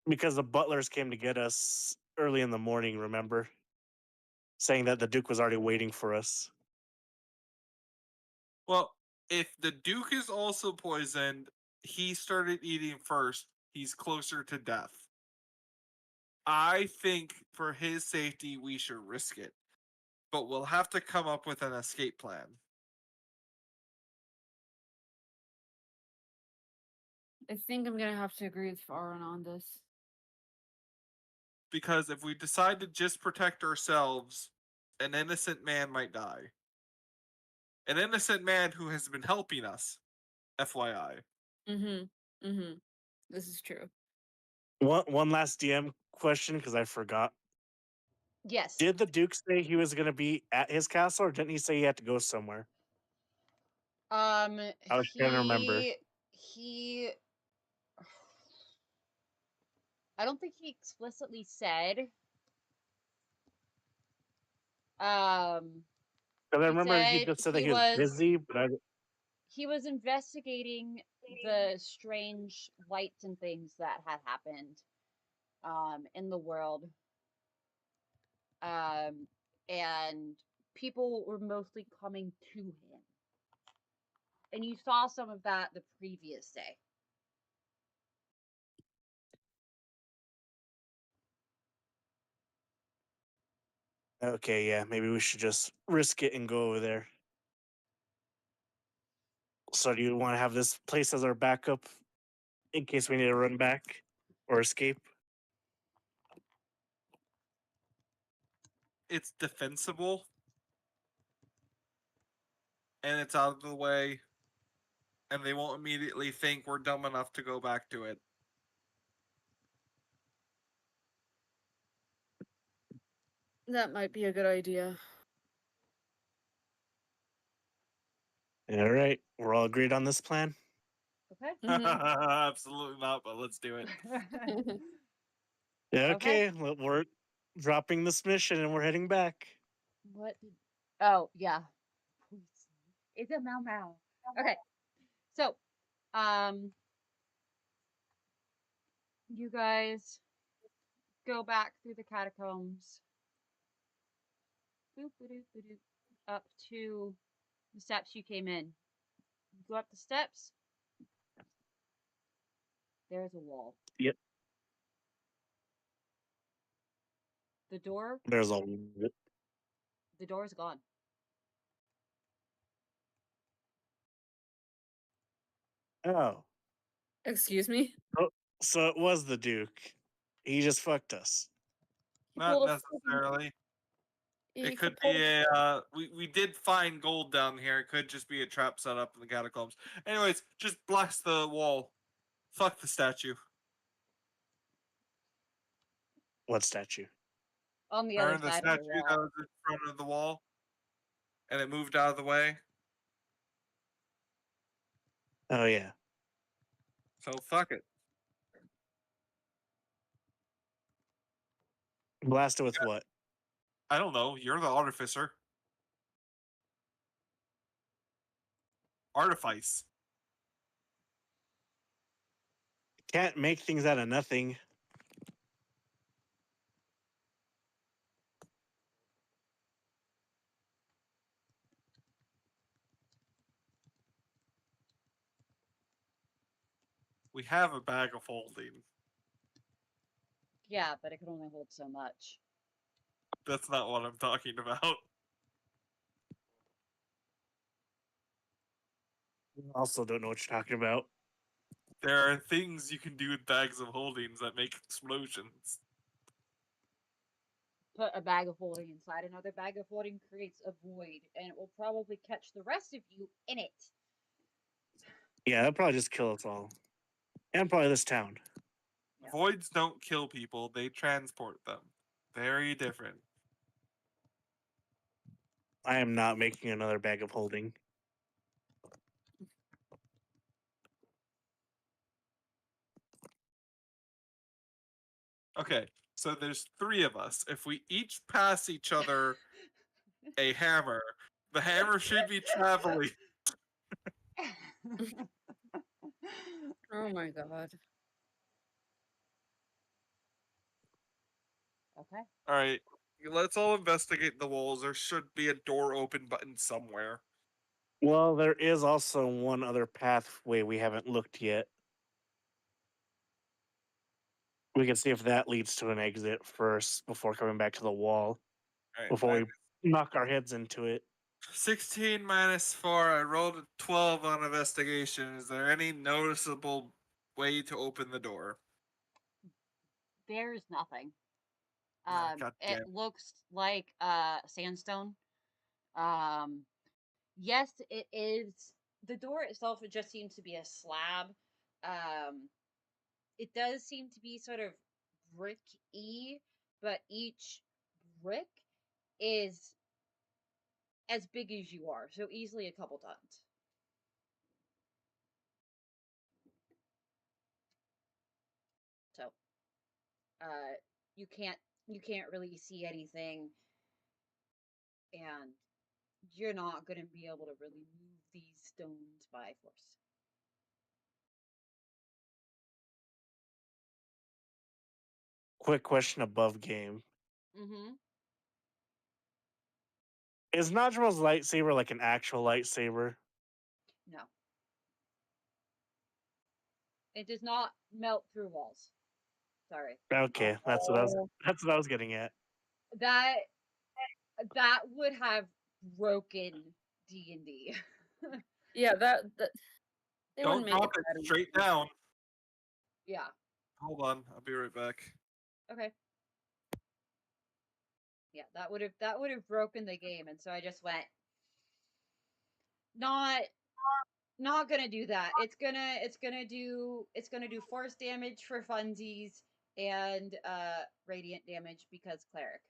because the butlers came to get us early in the morning, remember? Saying that the Duke was already waiting for us. Well, if the Duke is also poisoned, he started eating first. He's closer to death. I think for his safety, we should risk it. But we'll have to come up with an escape plan. I think I'm gonna have to agree with Farron on this. Because if we decide to just protect ourselves, an innocent man might die. An innocent man who has been helping us, FYI. Mm-hmm. Mm-hmm. This is true. One last DM question, because I forgot. Yes. Did the Duke say he was going to be at his castle, or didn't he say he had to go somewhere? I was trying to remember. He I don't think he explicitly said. Because I He remember he said just said that he was busy, but he was investigating the strange lights and things that had happened in the world. And people were mostly coming to him. And you saw some of that the previous day. Okay, yeah, maybe we should just risk it and go over there. So do you want to have this place as our backup in case we need to run back or escape? It's defensible, and it's out of the way, and they won't immediately think we're dumb enough to go back to it. That might be a good idea. All right, we're all agreed on this plan. Okay. Absolutely not, but let's do it. Yeah, Okay. okay, we're dropping this mission and we're heading back. What? Oh, yeah. It's a Mau Mau. Okay. So, um, you guys go back through the catacombs, boop, boop, boop, boop, up to the steps you came in. You go up the steps. There's a wall. Yep. The door. There's a The door's gone. oh. Excuse me? Oh, so it was the Duke. He just fucked us. He Not pulled a fucking- necessarily. he It could pulled- be a. We did find gold down here. It could just be a trap set up in the catacombs. Anyways, just blast the wall. Fuck the statue. On the other Remember the side of the statue that wall. was in front of the wall, and it moved out of the way. Oh yeah. So fuck it. Blast it with what? I don't know. You're the artificer. Artifice. Can't make things out of nothing. We have a bag of holding. Yeah, but it can only hold so much. That's not what I'm talking about. Also don't know what you're talking about. There are things you can do with bags of holdings that make explosions. Put a bag of holding inside another bag of holding creates a void, and it will probably catch the rest of you in it. Yeah, that'll probably just kill us all. And probably this town. Yeah. Voids don't kill people, they transport them. Very different. I am not making another bag of holding. Okay, so there's 3 of us. If we each pass each other a hammer, the hammer should be traveling. Oh my god. Okay. Alright, let's all investigate the walls. There should be a door open button somewhere. Well, there is also one other pathway we haven't looked yet. We can see if that leads to an exit first before coming back to the wall. Alright, Before we knock our heads into it. 16 minus 4. I rolled a 12 on investigation. Is there any noticeable way to open the door? There's nothing. Ah, God It damn. looks like sandstone. Yes, it is. The door itself, it just seems to be a slab. It does seem to be sort of brick-y, but each brick is as big as you are, so easily a couple tons. So, uh, you can't really see anything, and you're not going to be able to really move these stones by force. Quick question above game. Mm-hmm. Is Najma's lightsaber like an actual lightsaber? No. It does not melt through walls. Sorry. Okay, that's what I was getting at. That that would have broken D&D. Yeah, that they Don't wouldn't make drop it it that straight easy. down. Yeah. Hold on, I'll be right back. Okay. Yeah, that would have broken the game, and so I just went not gonna do that. It's gonna do force damage for funsies and radiant damage because cleric.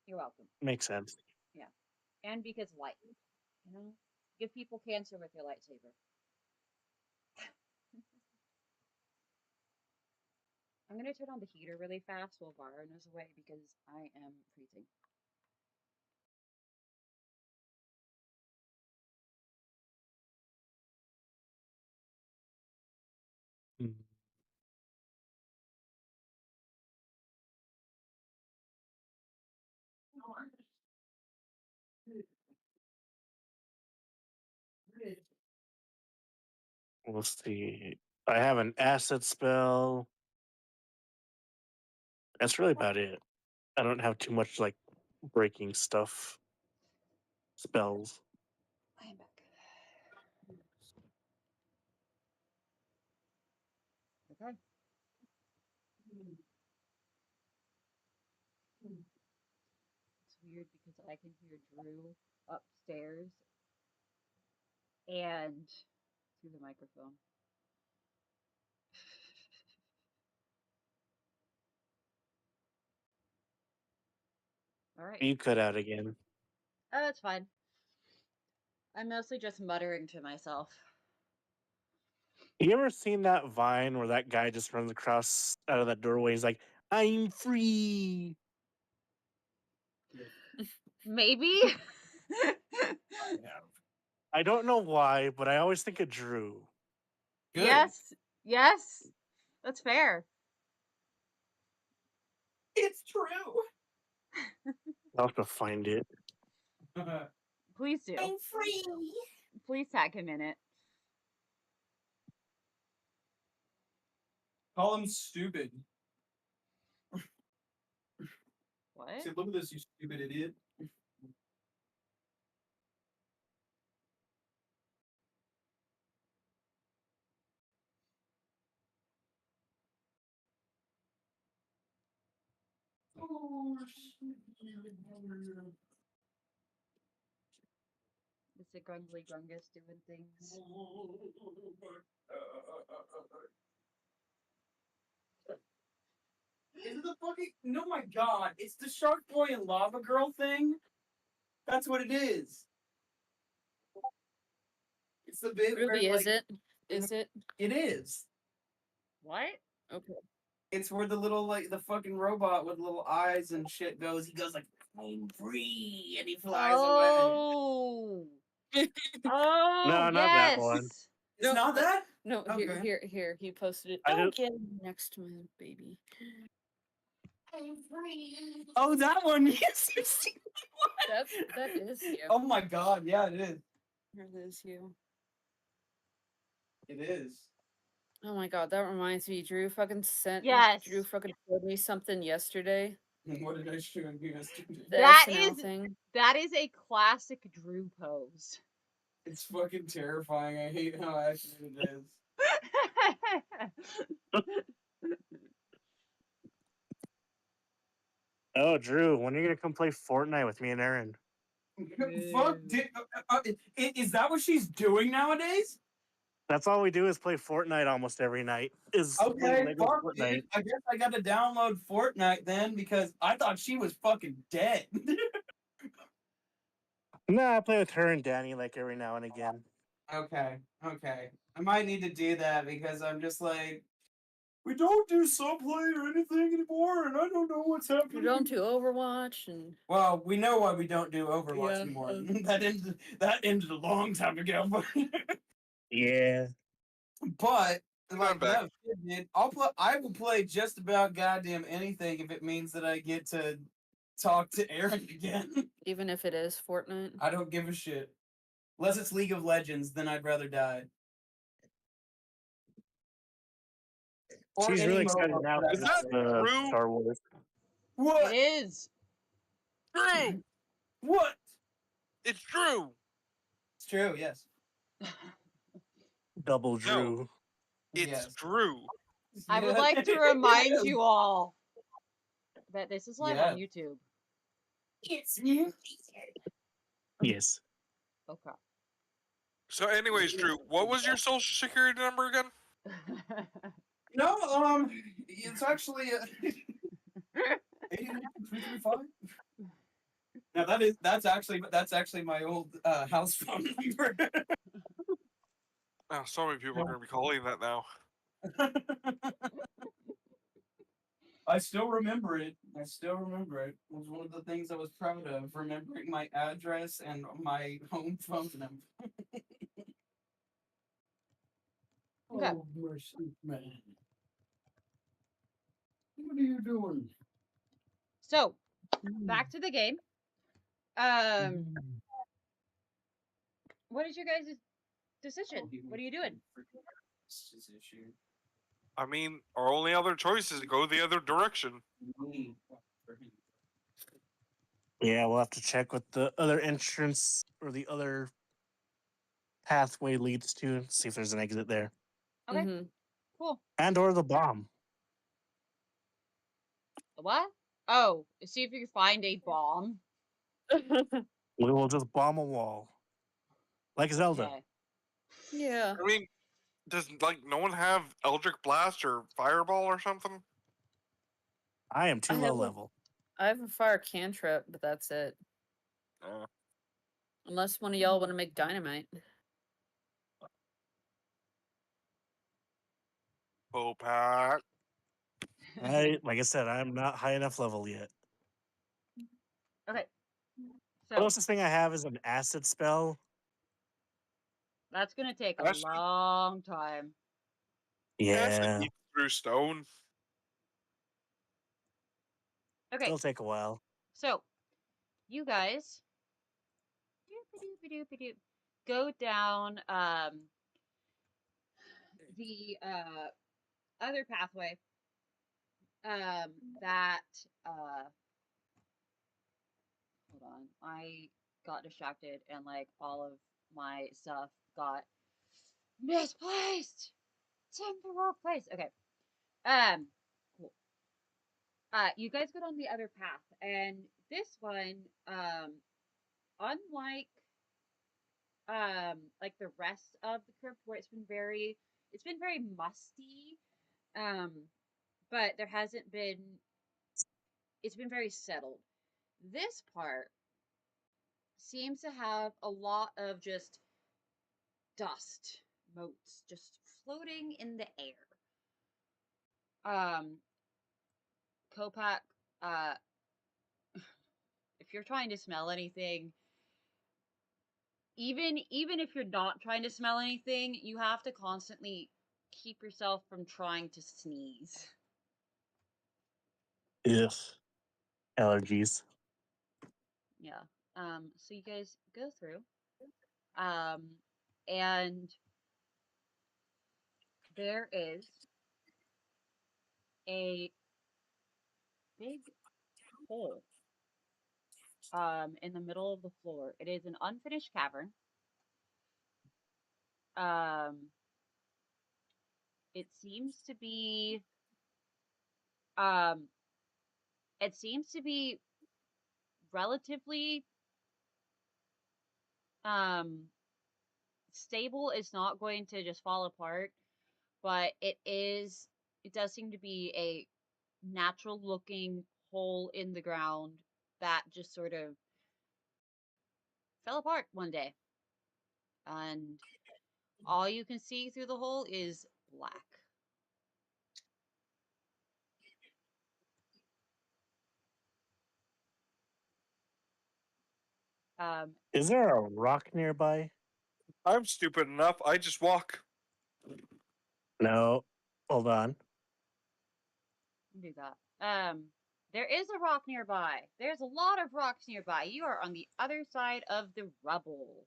You're welcome. Makes sense. Yeah. And because light. You know? Give people cancer with your lightsaber. I'm gonna turn on the heater really fast while Varun is away because I am freezing. Mm. We'll see. I have an acid spell. That's really about it. I don't have too much like breaking stuff. Spells. I am back. Okay. It's weird because I can hear Drew upstairs and through the microphone. All right. You cut out again. Oh, that's fine. I'm mostly just muttering to myself. You ever seen that Vine where that guy just runs across out of that doorway? He's like, "I'm free." Maybe. I don't know why, but I always think of Drew. Good. Yes. Yes. That's fair. It's true. I'll have to find it. Please do. I'm free. Please tag him in it. Call him stupid. What? Say, look at this, you stupid idiot. It's a Grungly Grungus doing things. Is it the fucking? No, my God! It's the Shark Boy and Lava Girl thing. That's what it is. It's the bit Ruby, where, is it? Is it? It is. What? Okay. It's where the little the fucking robot with little eyes and shit goes. He goes like, "I'm free," and he flies away. Oh. Oh, No, not that one. yes. It's No, not that. No, Okay. here. He posted it. I Don't just- get next to my baby. I'm free. Oh, that one. Yes, you've seen that one. That is you. Oh my God! Yeah, it is. That is you. It is. Oh my God, that reminds me. Drew fucking Yes. told me something yesterday. What did I show you yesterday? The That SNL is- thing. That is a classic Drew pose. It's fucking terrifying. I hate how accurate it is. Oh, Drew, when are you gonna come play Fortnite with me and Aaron? Fuck. Is that what she's doing nowadays? That's all we do is play Fortnite almost every night. Is play Okay, Lego fuck, Fortnite. dude. I guess I got to download Fortnite then because I thought she was fucking dead. Nah, I play with her and Danny like every now and again. Okay. I might need to do that because I'm just like, we don't do subplay or anything anymore, and I don't know what's We happening. don't do Overwatch and Well, we know why we don't do Overwatch Yeah, anymore. That ended a long time ago. Yeah. But like back. no shit, dude. I will play just about goddamn anything if it means that I get to talk to Aaron again. even if it is Fortnite. I don't give a shit. Unless it's League of Legends, then I'd rather die. Or She's any really excited MOBA now for that Is that matter. Drew? Star Wars. What? It is. Drew! What? It's Drew! It's true. Yes. Double No. Drew. It's Yes. Drew. I would Yeah, like to it remind is. you all that this is live on Yeah. YouTube. It's you. Yes. Okay. So, anyways, Drew, what was your social security number again? No, it's actually 88335. Now that's actually my old house phone number. Oh, so many people are going to be calling that now. I still remember it. I still remember it. It was one of the things I was proud of, remembering my address and my home phone number. Okay. Oh, mercy, man. What are you doing? So, back to the game. What is your guys' decision? What are you doing? I mean, our only other choice is to go the other direction. Yeah, we'll have to check what the other entrance or the other pathway leads to and see if there's an exit there. Okay. Mm-hmm. Cool. And or the bomb. What? Oh, see if you can find a bomb. We will just bomb a wall. Like Zelda. Okay. Yeah. I mean, does, like, no one have Eldritch Blast or Fireball or something? I am too I low have a- level. I have a fire cantrip, but that's it. Unless one of y'all want to make dynamite. Popak. Like I said, I'm not high enough level yet. Okay. The So closest thing I have is an acid spell. that's gonna take a Acid? long time. Acid Yeah, eats through stone. Okay. it'll take a while. So you guys doop-a-doop-a-doop-a-doop, go down the other pathway that hold on, I got distracted and like all of my stuff got misplaced. It's in the wrong place. Okay. Cool. You guys go down the other path, and this one, unlike like the rest of the crypt where it's been very musty, um, but there hasn't been it's been very settled. This part seems to have a lot of just dust motes just floating in the air. Kopak, uh, if you're trying to smell anything, even if you're not trying to smell anything, you have to constantly keep yourself from trying to sneeze. Yes. Allergies. Yeah. So you guys go through. And there is a big hole in the middle of the floor. It is an unfinished cavern. Um it seems to be um it seems to be relatively um stable. It's not going to just fall apart, but it does seem to be a natural looking hole in the ground that just sort of fell apart one day. And all you can see through the hole is black. Um, Is there a rock nearby? I'm stupid enough. I just walk. No. Hold on. do that. There is a rock nearby. There's a lot of rocks nearby. You are on the other side of the rubble.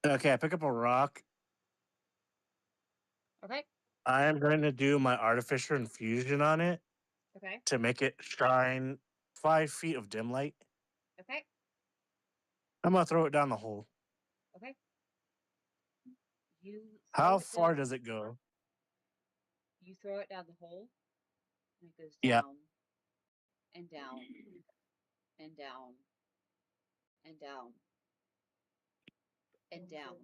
Okay, I pick up a rock. Okay. I am going to do my artificer infusion on it Okay. to make it shine 5 feet of dim light. Okay. I'm gonna throw it down the hole. Okay. You throw How it far down. does it go? You throw it down the hole, and it goes Yeah. down and down and down and down and down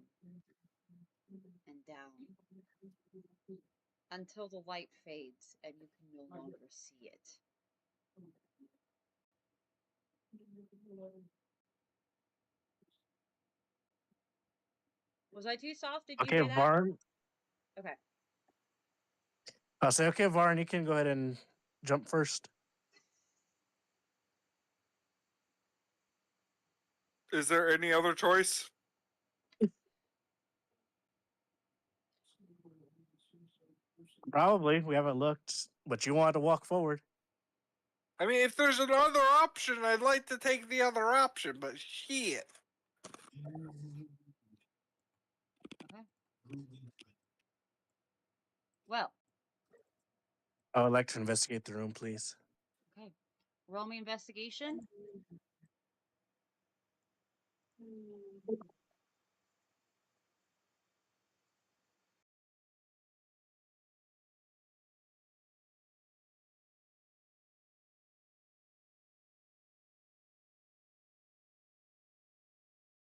and down until the light fades and you can no longer see it. Was I too soft? Did you Okay, hear that? Varn. Okay. I'll say, okay, Varn, you can go ahead and jump first. Is there any other choice? Probably. We haven't looked, but you wanted to walk forward. I mean, if there's another option, I'd like to take the other option, but shit. Okay. Well, I would like to investigate the room, please. okay. Roll me investigation.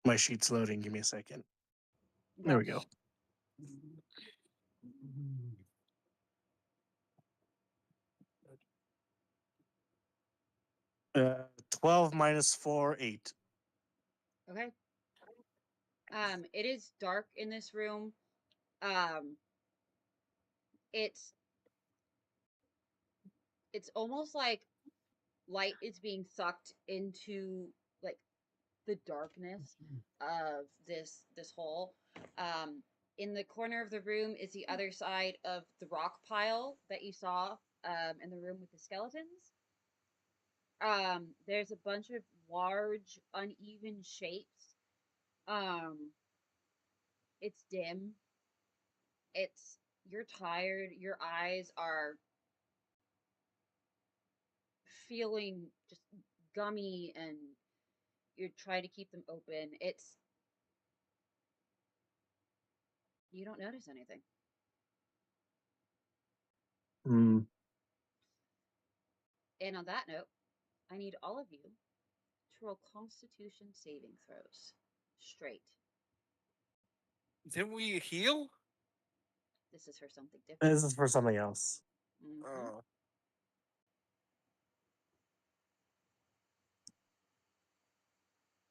My sheet's loading. Give me a second. Okay. There we go. 12 minus 4, 8. Okay. It is dark in this room. It's almost like light is being sucked into like the darkness of this hole. In the corner of the room is the other side of the rock pile that you saw in the room with the skeletons. There's a bunch of large, uneven shapes. It's dim. You're tired. Your eyes are feeling just gummy, and you try to keep them open. You don't notice anything. Hmm. And on that note, I need all of you to roll Constitution saving throws. Straight. Didn't we heal? This is for something different. This is for something else. Mhm. Oh.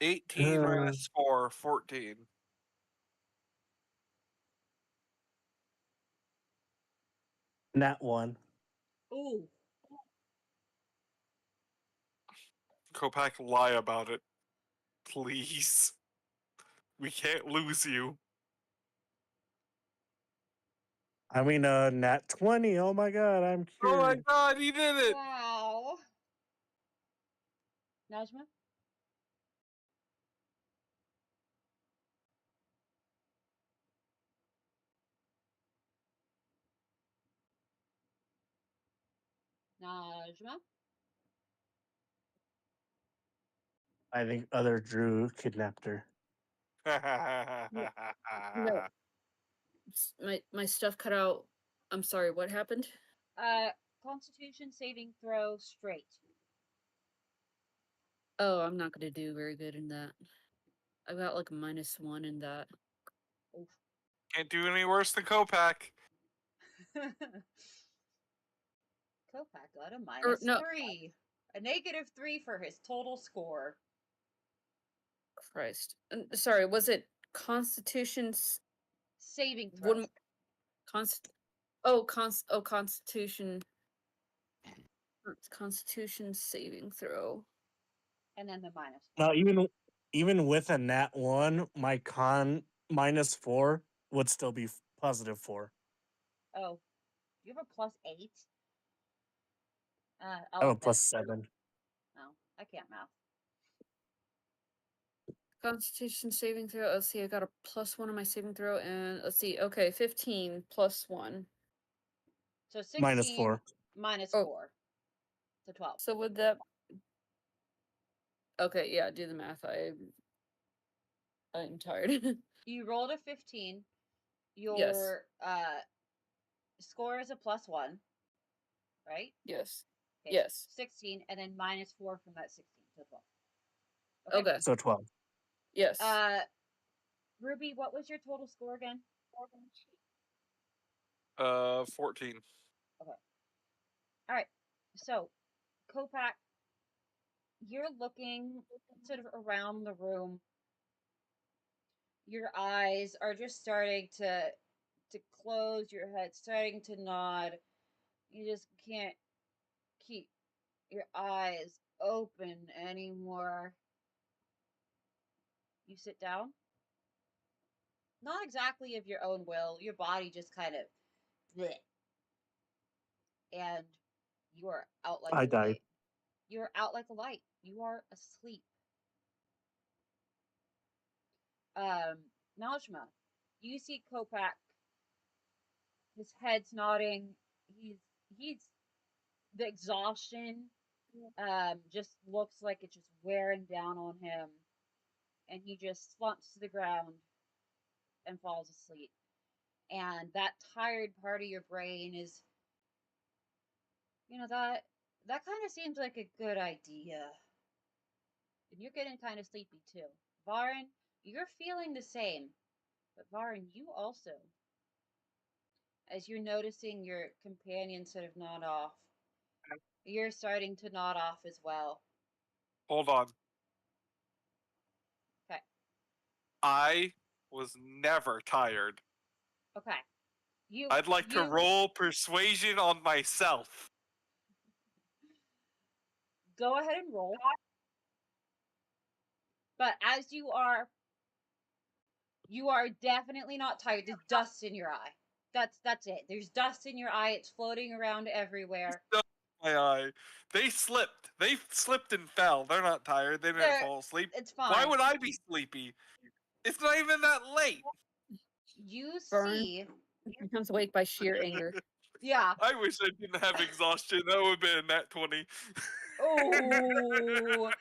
18 minus 4, 14. Nat 1. Ooh. Kopak, lie about it. Please. We can't lose you. I mean, nat 20. Oh my god, I'm Oh my cured. god, he did it! Wow. Najma? Najma? I think other Drew kidnapped her. No. My stuff cut out. I'm sorry, what happened? Constitution saving throw straight. Oh, I'm not gonna do very good in that. I got like a -1 in that. Oof. Can't do any worse than Kopak. Kopak got a Or, no. -3. A -3 for his total score. Christ. Sorry, was it Constitution's Saving throw. one Constitution Constitution saving throw. And then the -1. Now, even with a nat 1, my con -4 would still be positive 4. Oh, you have a +8? I I'll have a let that. +7. Oh, I can't math. Constitution saving throw. Let's see, I got a +1 on my saving throw, and let's see. Okay, 15 +1. So 16 -4. minus Oh. 4. So 12. So would that Okay, yeah, do the math. I'm tired. You rolled a 15. Yes. Your score is a +1, right? Yes. Okay, Yes. 16, and then -4 from that 16, so 12. Okay. So 12. Yes. Ruby, what was your total score again? 14. Okay. All right. So, Kopak, you're looking sort of around the room. Your eyes are just starting to close, your head starting to nod. You just can't keep your eyes open anymore. You sit down. Not exactly of your own will. Your body just kind of bleh, and you are out like I a died. light. You are out like a light. You are asleep. Um, Najma, you see Kopak. His head's nodding. He's the exhaustion just looks like it's just wearing down on him, and he just slumps to the ground and falls asleep. And that tired part of your brain is, that kind of seems like a good idea. And you're getting kind of sleepy too. Varin, you're feeling the same. But Varin, you also, as you're noticing your companion sort of nod off, you're starting to nod off as well. Hold on. Okay. I was never tired. Okay. I'd like to roll persuasion on myself. Go ahead and roll. But as you are definitely not tired. There's dust in your eye. That's it. There's dust in your eye. It's floating around everywhere. My eye. They slipped. They slipped and fell. They're not tired. They didn't fall asleep. It's fine. Why would I be sleepy? It's not even that late. You Burn. see? He becomes awake by sheer anger. Yeah. I wish I didn't have exhaustion. That would have been a nat 20. Oh.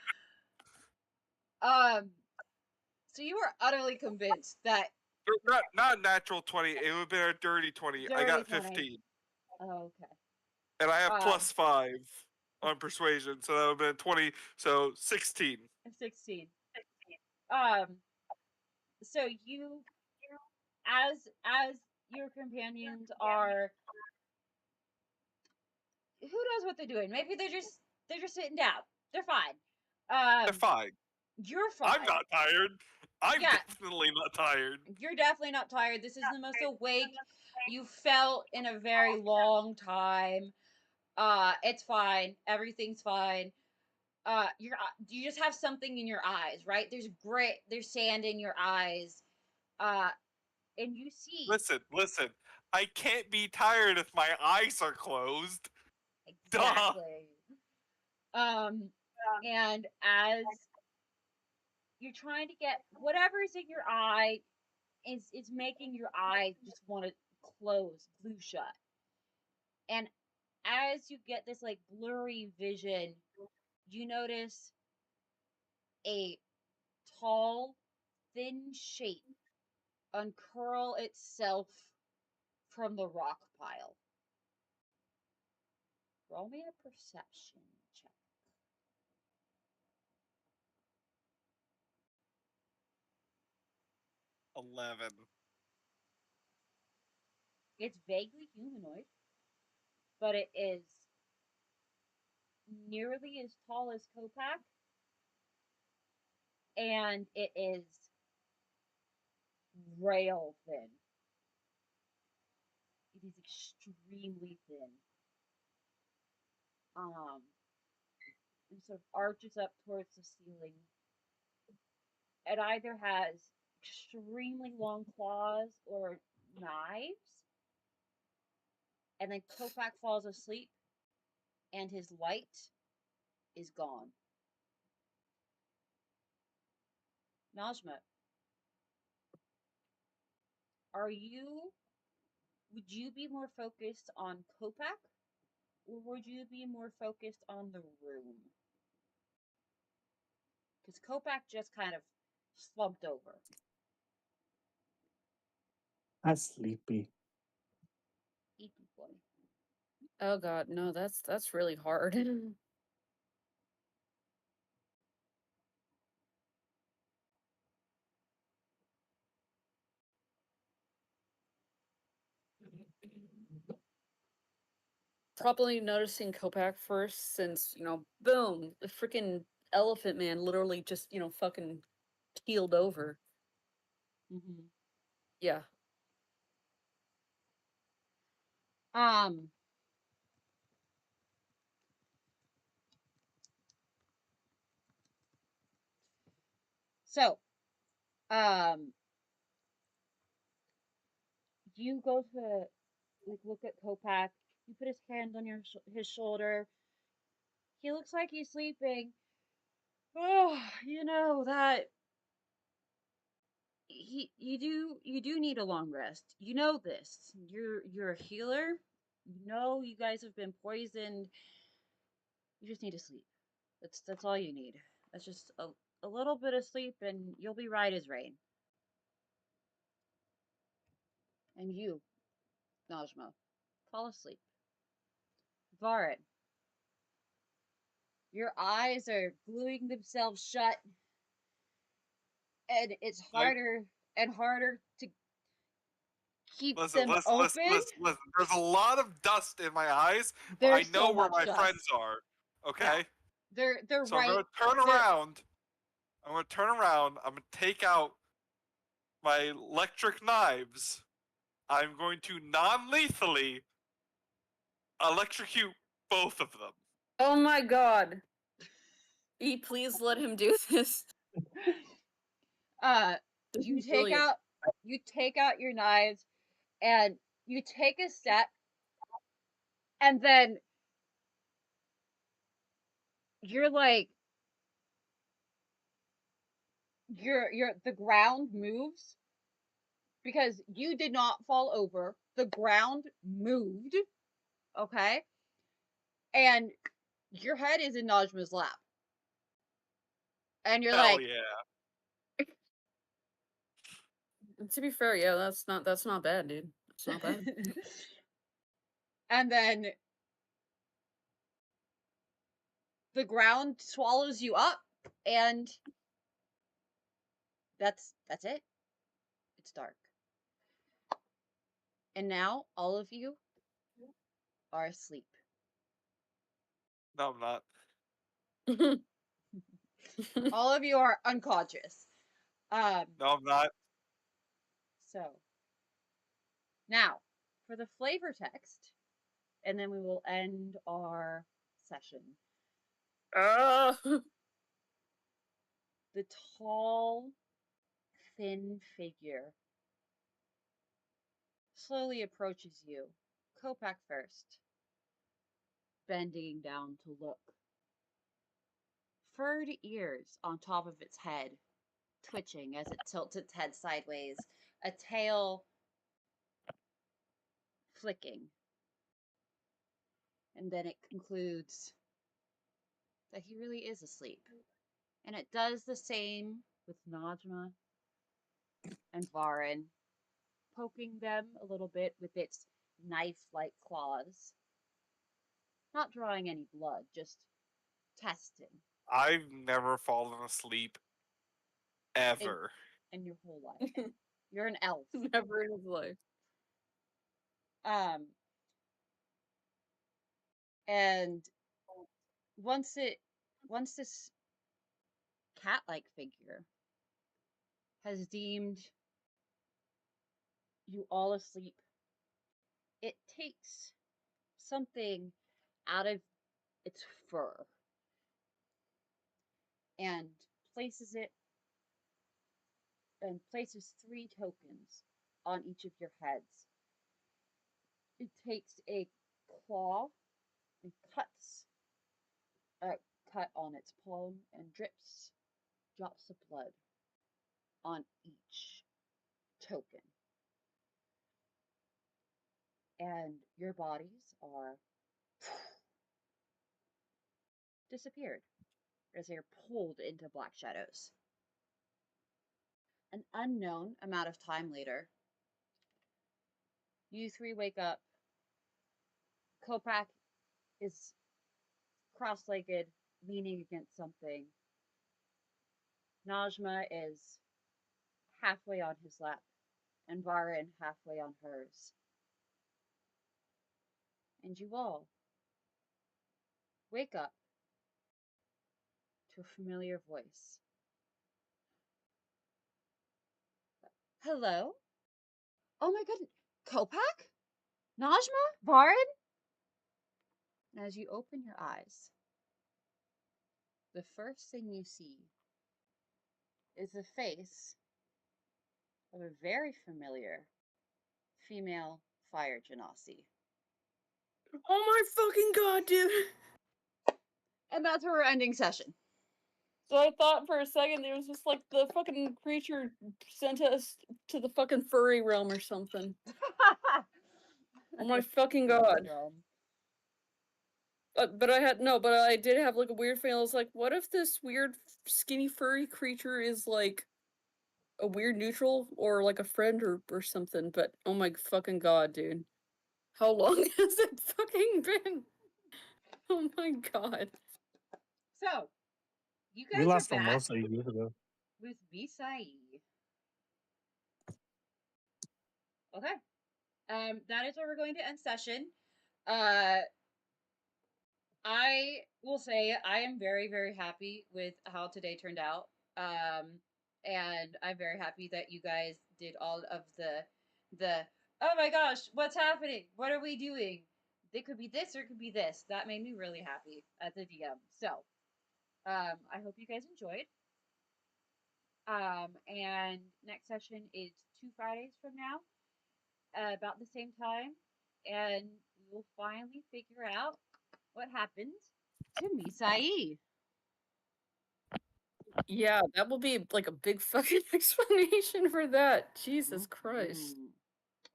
So you were utterly convinced that Not natural 20. It would have been a dirty 20. I got 20. 15. Oh, okay. And I have +5 on persuasion, so that would have been 20. So 16. 16. So you, as your companions are, who knows what they're doing? Maybe they're just sitting down. They're fine. They're fine. You're fine. I'm not tired. I'm definitely not tired. You're definitely not tired. This is the most awake you felt in a very long time. It's fine. Everything's fine. You just have something in your eyes, right? There's grit, there's sand in your eyes. And you see. Listen. I can't be tired if my eyes are closed. Exactly. Duh. And as you're trying to get whatever's in your eye is making your eye just want to close, glue shut. And as you get this like blurry vision, you notice a tall, thin shape uncurl itself from the rock pile. Roll me a perception check. 11. It's vaguely humanoid, but it is nearly as tall as Kopak, and it is rail thin. It is extremely thin. And sort of arches up towards the ceiling. It either has extremely long claws or knives. And then Kopak falls asleep, and his light is gone. Najma, would you be more focused on Kopak, or would you be more focused on the room? because Kopak just kind of slumped over. I'm sleepy. Eepy boy. Oh god, no, that's really hard. Probably noticing Kopak first, since boom, the freaking elephant man literally just fucking keeled over. Mm-hmm. Yeah. Um. So, um, you go to look at Kopak. You put his hand on his shoulder. He looks like he's sleeping. Oh, you know that you do need a long rest. You know this. You're a healer. You know you guys have been poisoned. You just need to sleep. That's all you need. That's just a little bit of sleep and you'll be right as rain. And you, Najma, fall asleep. Varin, your eyes are gluing themselves shut and it's I harder and harder to keep listen, them listen, listen, open. listen, listen. There's a lot of dust in my eyes, but I There's know so where much my dust. friends are. Yeah. Okay, They're so I'm right. gonna turn They're around. I'm gonna turn around. I'm gonna take out my electric knives. I'm going to non-lethally electrocute both of them. Oh my god. Please let him do this. This you is take brilliant. out you take out your knives and you take a step and then you're like you're the ground moves because you did not fall over. The ground moved, okay? And your head is in Najma's lap. And you're Hell like yeah! To be fair, yeah, that's not bad, dude. It's not bad. and then the ground swallows you up and that's it. It's dark. And now all of you are asleep. No, I'm not. All of you are unconscious. Um No, I'm not. so now for the flavor text and then we will end our session. Ah. The tall, thin figure slowly approaches you, Kopak first, bending down to look. Furred ears on top of its head, twitching as it tilts its head sideways, a tail flicking. And then it concludes that he really is asleep. And it does the same with Najma and Varin, poking them a little bit with its knife-like claws. Not drawing any blood, just testing I've never fallen asleep in, ever. in your whole life. You're an elf. Never in his life. Um, and once this cat-like figure has deemed you all asleep, it takes something out of its fur and places it and places 3 tokens on each of your heads. It takes a claw and cuts a cut on its palm and drips drops of blood on each token. And your bodies are disappeared. as they are pulled into black shadows. An unknown amount of time later, you three wake up. Kopak is cross-legged, leaning against something. Najma is halfway on his lap, and Varin halfway on hers. And you all wake up to a familiar voice. Hello? Oh my goodness. Kopak? Najma? Varin? And as you open your eyes, the first thing you see is the face of a very familiar female fire genasi. Oh my fucking god, dude! And that's where we're ending session. So I thought for a second it was just like the fucking creature sent us to the fucking furry realm or something. Oh my fucking god. But I did have like a weird feeling. I was like, what if this weird skinny furry creature is like a weird neutral or like a friend or something? But oh my fucking god, dude. How long has it fucking been? Oh my god. So, you We guys are lost back almost a year ago. with Visai. Okay. That is where we're going to end session. I will say I am very, very happy with how today turned out. And I'm very happy that you guys did all of the oh my gosh, what's happening? What are we doing? It could be this or it could be this. That made me really happy as a DM. So, I hope you guys enjoyed. And next session is 2 Fridays from now, about the same time, and we'll finally figure out what happened to Misai. Yeah, that will be like a big fucking explanation for that. Jesus Christ.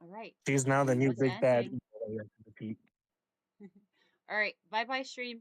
All right. She's now the new It's big bad ending. evil that we have to defeat. All right. Bye bye, stream.